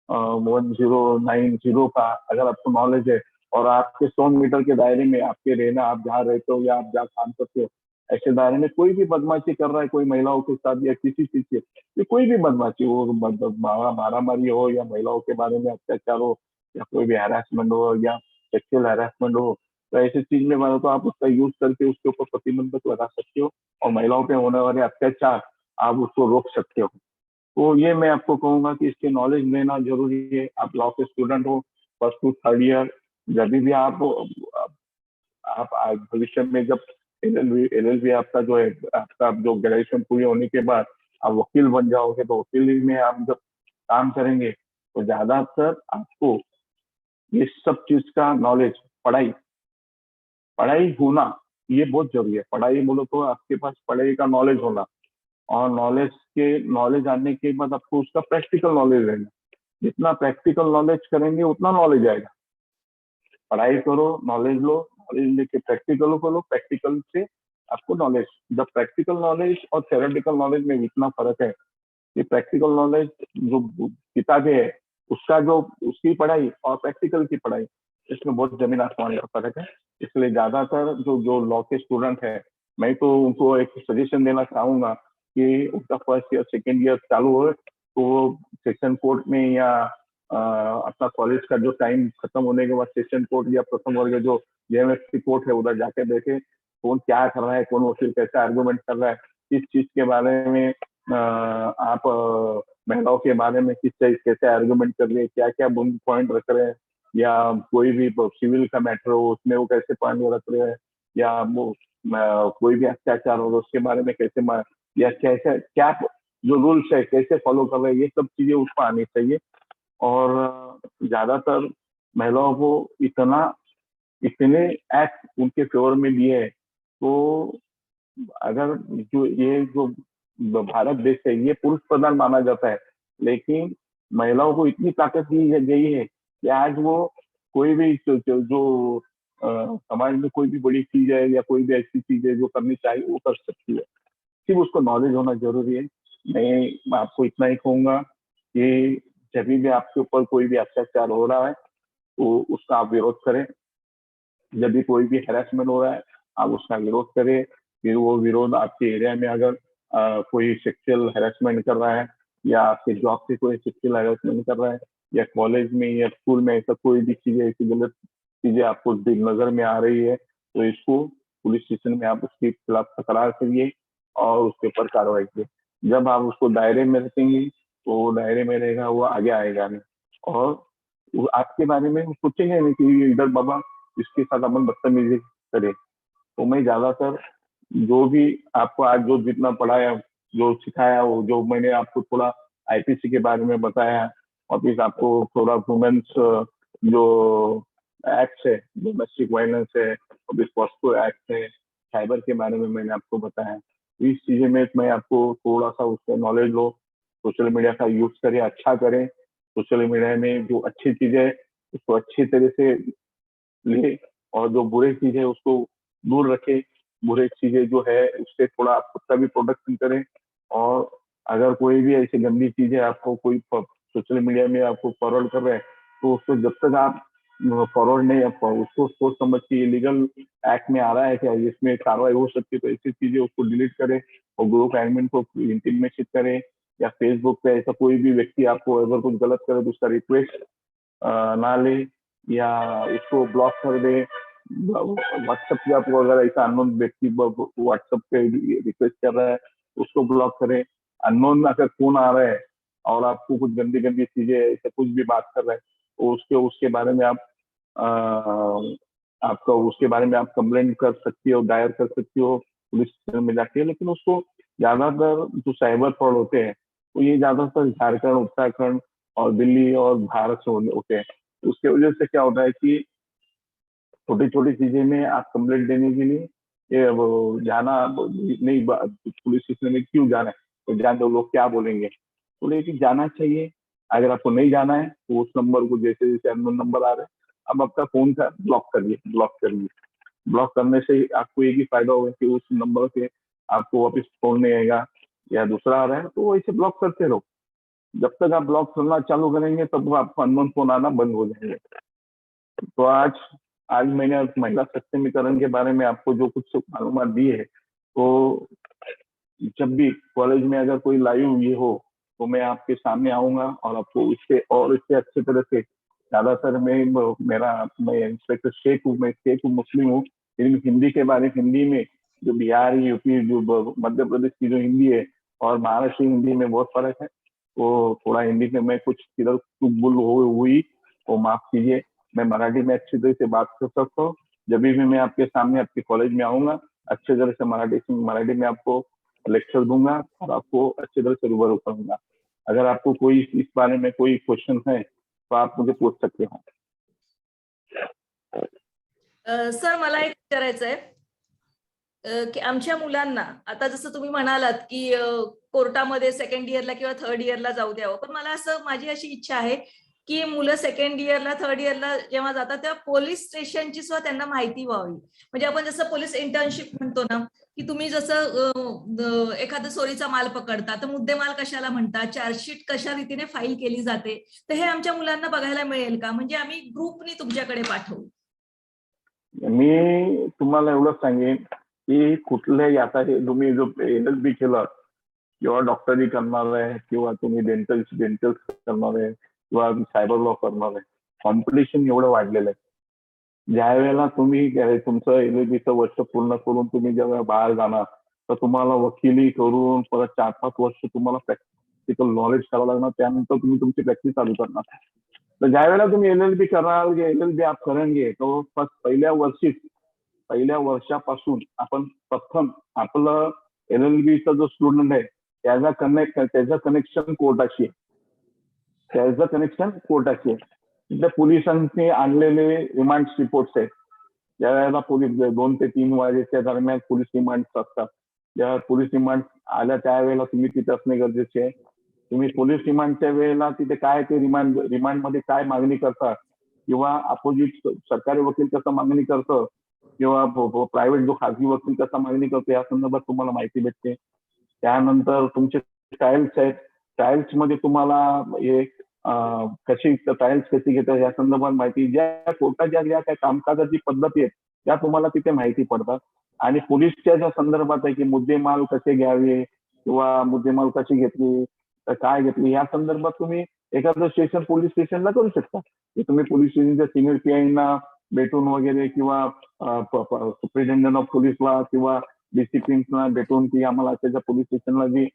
Speaker 4: 1090 का, अगर आपको नॉलेज है और आपके 100 मीटर के दायरे में आपके रहना, आप जहाँ रहते हो या आप जहाँ काम करते हो, ऐसे दायरे में कोई भी बदमाशी कर रहा है, कोई महिलाओं के साथ या किसी चीज से, ये कोई भी बदमाशी हो, मारामारी हो या महिलाओं के बारे में अत्याचार हो या कोई भी हैरासमेंट हो या सेक्सुअल हैरासमेंट हो, तो ऐसी चीज में तो आप उसका यूज करके उसके ऊपर प्रतिबंधक लगा सकते हो और महिलाओं पे होने वाले अत्याचार आप उसको रोक सकते हो। तो ये मैं आपको कहूंगा कि इसके नॉलेज लेना जरूरी है। आप लॉ के स्टूडेंट हो, फर्स्ट टू थर्ड ईयर, जब भी आप भविष्य में जब एलएलबी आपका जो है, आपका जो ग्रेजुएशन पूरी होने के बाद आप वकील बन जाओगे, तो वकील में आप जब काम करेंगे तो ज्यादातर आपको ये सब चीज का नॉलेज, पढ़ाई होना ये बहुत जरूरी है। पढ़ाई बोलो तो आपके पास पढ़ाई का नॉलेज होना, और नॉलेज आने के बाद आपको उसका प्रैक्टिकल नॉलेज रहना। जितना प्रैक्टिकल नॉलेज करेंगे उतना नॉलेज आएगा। पढ़ाई करो, नॉलेज लो, नॉलेज लेके प्रैक्टिकल करो, प्रैक्टिकल से आपको नॉलेज। द प्रैक्टिकल नॉलेज और थ्योरेटिकल नॉलेज में इतना फर्क है कि प्रैक्टिकल नॉलेज जो किताबें है उसका जो उसकी पढ़ाई और प्रैक्टिकल की पढ़ाई, इसमें बहुत जमीन आसमान का फर्क है। इसलिए ज्यादातर जो लॉ के स्टूडेंट है, मैं तो उनको एक सजेशन देना चाहूंगा कि उनका फर्स्ट ईयर सेकेंड ईयर चालू हो तो वो सेशन कोर्ट में या अपना कॉलेज का जो टाइम खत्म होने के बाद सेशन कोर्ट या प्रथम वर्ग जो जेएमएफसी कोर्ट है उधर जाके देखे कौन क्या कर रहा है, कौन वकील कैसे आर्गूमेंट कर रहा है, किस चीज के बारे में आप महिलाओं के बारे में किस चीज कैसे आर्गूमेंट कर रहे हैं, क्या क्या पॉइंट रख रहे हैं, या कोई भी सिविल का मैटर हो उसमें वो कैसे पॉइंट रख रहे हैं, या वो कोई भी अत्याचार हो उसके बारे में कैसे या कैसे क्या जो रूल्स है कैसे फॉलो कर रहे हैं, ये सब चीजें उसको आनी चाहिए। और ज्यादातर महिलाओं को इतने एक्ट उनके फेवर में दिए है, तो अगर जो भारत देश है ये पुरुष प्रधान माना जाता है, लेकिन महिलाओं को इतनी ताकत दी गई है कि आज वो कोई भी जो समाज में कोई भी बड़ी चीज है या कोई भी ऐसी चीज है जो करनी चाहिए वो कर सकती है। सिर्फ उसको नॉलेज होना जरूरी है। मैं आपको इतना ही कहूंगा कि जब भी आपके ऊपर कोई भी अत्याचार हो रहा है तो उसका आप विरोध करें। जब भी कोई भी हैरेसमेंट हो रहा है आप उसका विरोध करें। फिर वो विरोध आपके एरिया में अगर कोई सेक्सुअल हैरेसमेंट कर रहा है या आपके जॉब से कोई सेक्सुअल हैरेसमेंट कर रहा है या कॉलेज में या स्कूल में ऐसा कोई भी चीजें ऐसी गलत चीजें आपको नजर में आ रही है तो इसको पुलिस स्टेशन में आप उसके खिलाफ तकरार करिए और उसके ऊपर कार्रवाई करिए। जब आप उसको दायरे में रखेंगे तो वो दायरे में रहेगा, वो आगे आएगा नहीं और वो आपके बारे में सोचेंगे नहीं कि इधर बाबा इसके साथ अपन बदतमीजी करे। तो मैं ज्यादातर जो भी आपको आज जो जितना पढ़ाया जो सिखाया वो जो मैंने आपको थोड़ा आईपीसी के बारे में बताया और फिर आपको थोड़ा वुमेन्स जो एक्ट है, डोमेस्टिक वायलेंस है और फिर पॉस्को एक्ट है, साइबर के बारे में मैंने आपको बताया। इस चीजें में मैं आपको थोड़ा सा उसका नॉलेज लो, सोशल मीडिया का यूज करें, अच्छा करें। सोशल मीडिया में जो अच्छी चीजें है उसको अच्छी तरह से ले और जो बुरी चीज है उसको दूर रखे। बुरी चीजें जो है उससे थोड़ा आप खुद का भी प्रोडक्शन करें। और अगर कोई भी ऐसी गंदी चीजें आपको कोई सोशल मीडिया में आपको फॉरवर्ड कर रहे हैं तो उसको जब तक आप फॉरवर्ड नहीं उसको सोच समझ के इलीगल एक्ट में आ रहा है क्या, इसमें कार्रवाई हो सकती है, तो ऐसी चीजें उसको डिलीट करें और ग्रुप एडमिन को इंटीमेट करें। या फेसबुक पे ऐसा कोई भी व्यक्ति आपको अगर कुछ गलत करे तो उसका रिक्वेस्ट ना ले या उसको ब्लॉक कर दे। व्हाट्सएप पे आपको अगर ऐसा अननोन व्यक्ति व्हाट्सएप पे रिक्वेस्ट कर रहा है उसको ब्लॉक करें। अननोन अगर फोन आ रहा है और आपको कुछ गंदी गंदी चीजें ऐसे कुछ भी बात कर रहा है तो उसके बारे में आप आपका उसके बारे में आप कंप्लेंट कर सकती हो, दायर कर सकती हो पुलिस स्टेशन में जाके। लेकिन उसको ज्यादातर जो साइबर फ्रॉड होते हैं तो ये ज्यादातर झारखंड, उत्तराखंड और दिल्ली और भारत से होते हैं। उसके वजह से क्या होता है कि छोटी छोटी चीजें में आप कंप्लेंट देने के लिए ये वो जाना नहीं, पुलिस स्टेशन में क्यों जाना है, तो जान दो लोग क्या बोलेंगे, तो लेकिन जाना चाहिए। अगर आपको नहीं जाना है तो उस नंबर को जैसे जैसे अननोन नंबर आ रहे हैं अब आपका फोन का ब्लॉक करिए। ब्लॉक करने से आपको एक ही फायदा होगा कि उस नंबर से आपको वापस फोन नहीं आएगा या दूसरा आ रहा है तो ऐसे ब्लॉक करते रहो। जब तक आप ब्लॉक करना चालू करेंगे तब आपको अननोन फोन आना बंद हो जाएंगे। तो आज मैंने महिला सक्षमीकरण के बारे में आपको जो कुछ मालूमात दी है, तो जब भी कॉलेज में अगर कोई लाइव ये हो तो मैं आपके सामने आऊंगा और आपको इससे अच्छे तरह से ज्यादातर मैं इंस्पेक्टर शेख हूँ, मैं शेख हूँ, मुस्लिम हूँ, लेकिन हिंदी में जो बिहार यूपी जो मध्य प्रदेश की जो हिंदी है और महाराष्ट्र हिंदी में बहुत फर्क है। तो थोड़ा हिंदी में मैं कुछ किधर भूल हुई वो माफ कीजिए। मैं मराठी में अच्छी तरह से बात कर सकता हूँ। जब भी मैं आपके सामने आपके कॉलेज में आऊंगा अच्छे तरह से मराठी में आपको लेक्चर दूंगा और आपको अच्छी तरह से रूबरू करूंगा। अगर आपको कोई इस बारे में कोई क्वेश्चन है तो आप मुझे पूछ सकते हो।
Speaker 3: सर मला एक विचारायचं आहे, की आमच्या मुलांना आता जसं तुम्ही म्हणालात की कोर्टामध्ये सेकंड इयरला किंवा थर्ड इयरला जाऊ द्यावं, पण मला असं माझी अशी इच्छा आहे की मुलं सेकंड इयरला थर्ड इयरला जेव्हा जातात तेव्हा पोलीस स्टेशनची सुद्धा त्यांना माहिती व्हावी. म्हणजे आपण जसं पोलीस इंटर्नशिप म्हणतो ना, की तुम्ही जसं एखादा चोरीचा माल पकडता तर मुद्देमाल कशाला म्हणतात, चार्जशीट कशा रीतीने फाईल केली जाते, तर हे आमच्या मुलांना बघायला मिळेल का? म्हणजे आम्ही ग्रुपनी तुमच्याकडे पाठवू.
Speaker 4: मी तुम्हाला एवढंच सांगेन की कुठल्याही आता हे तुम्ही जो LLB केलं किंवा डॉक्टरी करणार आहे किंवा तुम्ही डेंटल करणार आहे किंवा सायबर लॉ करणार आहे, कॉम्पिटिशन एवढं वाढलेलं आहे. ज्या वेळेला तुम्ही तुमचं LLBचं वर्ष पूर्ण करून तुम्ही जेव्हा बाहेर जाणार तर तुम्हाला वकिली करून परत 4-5 वर्ष तुम्हाला प्रॅक्टिकल नॉलेज करावं लागणार, त्यानंतर तुम्ही तुमची प्रॅक्टिस चालू करणार. तर ज्या वेळेला तुम्ही LLB करणार LLB आप करेंगे तो पहिल्या वर्षापासून आपण प्रथम आपलं LLBचा जो स्टुडंट आहे त्याचं कनेक्शन कोर्टाशी तिथे पोलिसांनी आणलेले रिमांड रिपोर्ट्स आहेत. ज्या वेळेला पोलीस 2 ते 3 वाजेच्या दरम्यान पोलीस रिमांड असतात, जेव्हा पोलीस रिमांड आल्या त्यावेळेला तुम्ही तिथे असणे गरजेचे आहे. तुम्ही पोलीस रिमांडच्या वेळेला तिथे काय ते रिमांडमध्ये काय मागणी करता किंवा अपोजिट सरकारी वकील कसं मागणी करतं किंवा प्रायव्हेट जो खाजगी वकील कसा मागणी करतो या संदर्भात तुम्हाला माहिती भेटते. त्यानंतर तुमचे ट्रायल्स आहेत, ट्रायल्स मध्ये तुम्हाला ट्रायल्स कशी घेतात या संदर्भात माहिती, ज्या कोर्टाच्या ज्या काही कामकाजाची पद्धती आहेत त्या तुम्हाला तिथे माहिती पडतात. आणि पोलीसच्या ज्या संदर्भात आहे की मुद्देमाल कसे घ्यावे किंवा मुद्देमाल कशी घेतली तर काय घेतली या संदर्भात तुम्ही एखादं पोलीस स्टेशनला करू शकता की तुम्ही पोलीस स्टेशनच्या सिनियर PIना भेटून वगैरे किंवा सुप्रिटेंडंट ऑफ पोलीसला किंवा डिसिप्लिन्सला भेटून की आम्हाला त्याच्या पोलीस स्टेशनला जी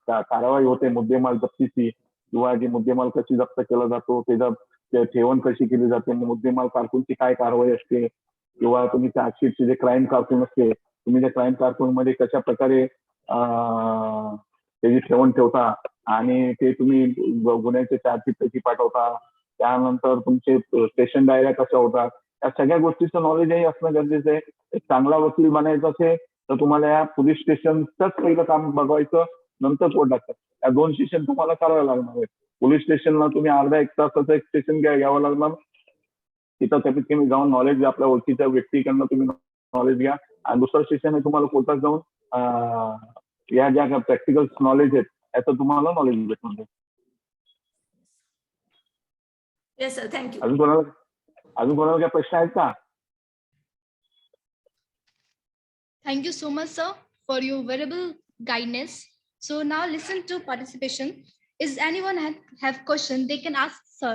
Speaker 4: कारवाई होते मुद्देमाल जप्तीची किंवा जी मुद्देमाल कशी जप्त केला जातो त्याचा ठेवण कशी केली जाते, मुद्देमाल कारकूनची काय कारवाई असते किंवा तुम्ही चार्जशीटचे जे क्राईम कारकून असते तुम्ही त्या क्राईम कारकून मध्ये कशा प्रकारे त्याची ठेवण ठेवता आणि ते तुम्ही गुन्ह्याचे चार्जशीट कशी पाठवता, त्यानंतर तुमचे स्टेशन डायऱ्या कशा होतात, या सगळ्या गोष्टीचं नॉलेजही असणं गरजेचं आहे. एक चांगला वकील बनायचं असेल तर तुम्हाला या पोलीस स्टेशनचंच पहिलं काम बघायचं, नंतर कोर्टाचं. या 2 स्टेशन तुम्हाला करावं लागणार आहे. पोलीस स्टेशनला तुम्ही अर्धा 1 तासाचं एक स्टेशन घ्यावं लागणार, तिथं कमीत कमी जाऊन नॉलेज घ्या, आपल्या ओळखीच्या व्यक्तीकडनं तुम्ही नॉलेज घ्या. आणि दुसरं स्टेशन आहे तुम्हाला कोर्टात जाऊन या ज्या प्रॅक्टिकल नॉलेज आहेत याचं तुम्हाला नॉलेज भेटणार.
Speaker 3: Yes sir, thank you.
Speaker 4: अजून कोणाला काही प्रश्न आहेत का?
Speaker 1: Thank you so much, sir, for your valuable guidance. So now listen to participation. Is anyone have question they can ask, sir?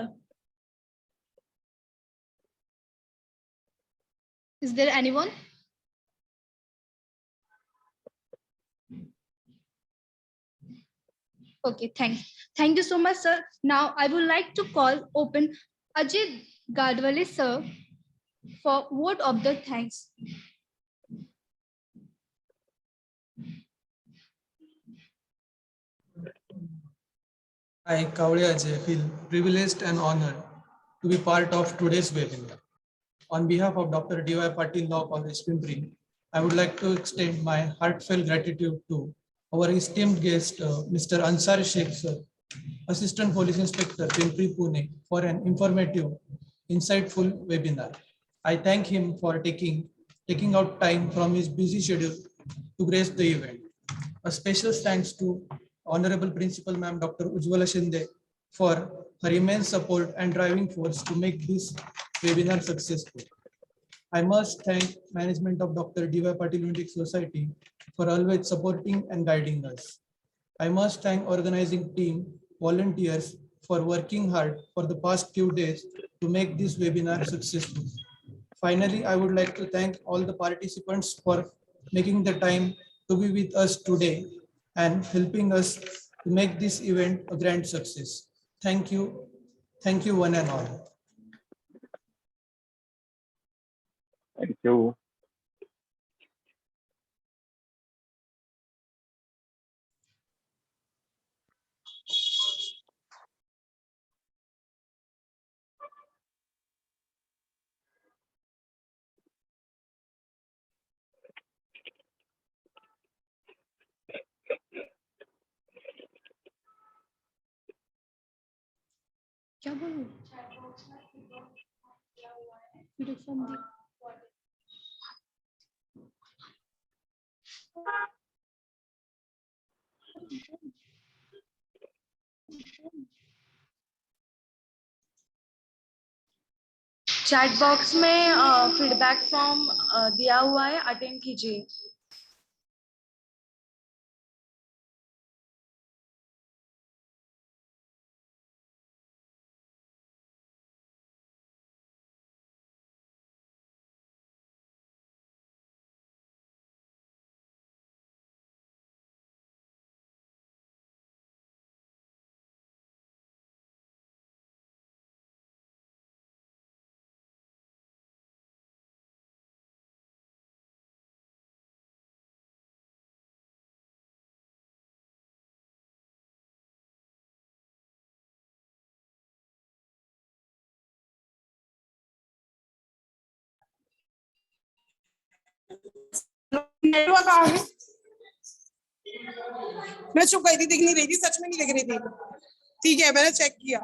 Speaker 1: Is there anyone? Okay, thanks. Thank you so much, sir. Now I would like to call open Ajit Gadwale, sir, for word of the thanks.
Speaker 5: I, Kavle Ajay, feel privileged and honored to be part of today's webinar. On behalf of Dr. D.Y. Patil Law College, Pimpri, I would like to extend my heartfelt gratitude to our esteemed guest, Mr. Ansar Sheikh, sir, Assistant Police Inspector, Pimpri, Pune, for an informative, insightful webinar. I thank him for taking out time from his busy schedule to grace the event. A special thanks to Honorable Principal Ma'am Dr. Ujjwala Shinde for her immense support and driving force to make this webinar successful. I must thank management of Dr. D.Y. Patil Unity Society for always supporting and guiding us. I must thank organizing team, volunteers for working hard for the past few days to make this webinar successful. Finally, I would like to thank all the participants for making the time to be with us today and helping us to make this event a grand success. Thank you. Thank you one and all.
Speaker 4: Thank you.
Speaker 1: क्या बोलूं? PDF form देख।
Speaker 2: Chat box में feedback form दिया हुआ है, attend कीजिए।
Speaker 6: Network आ गया। मैं चुप गई थी, दिख नहीं रही थी, सच में नहीं दिख रही थी। ठीक है, मैंने चेक किया।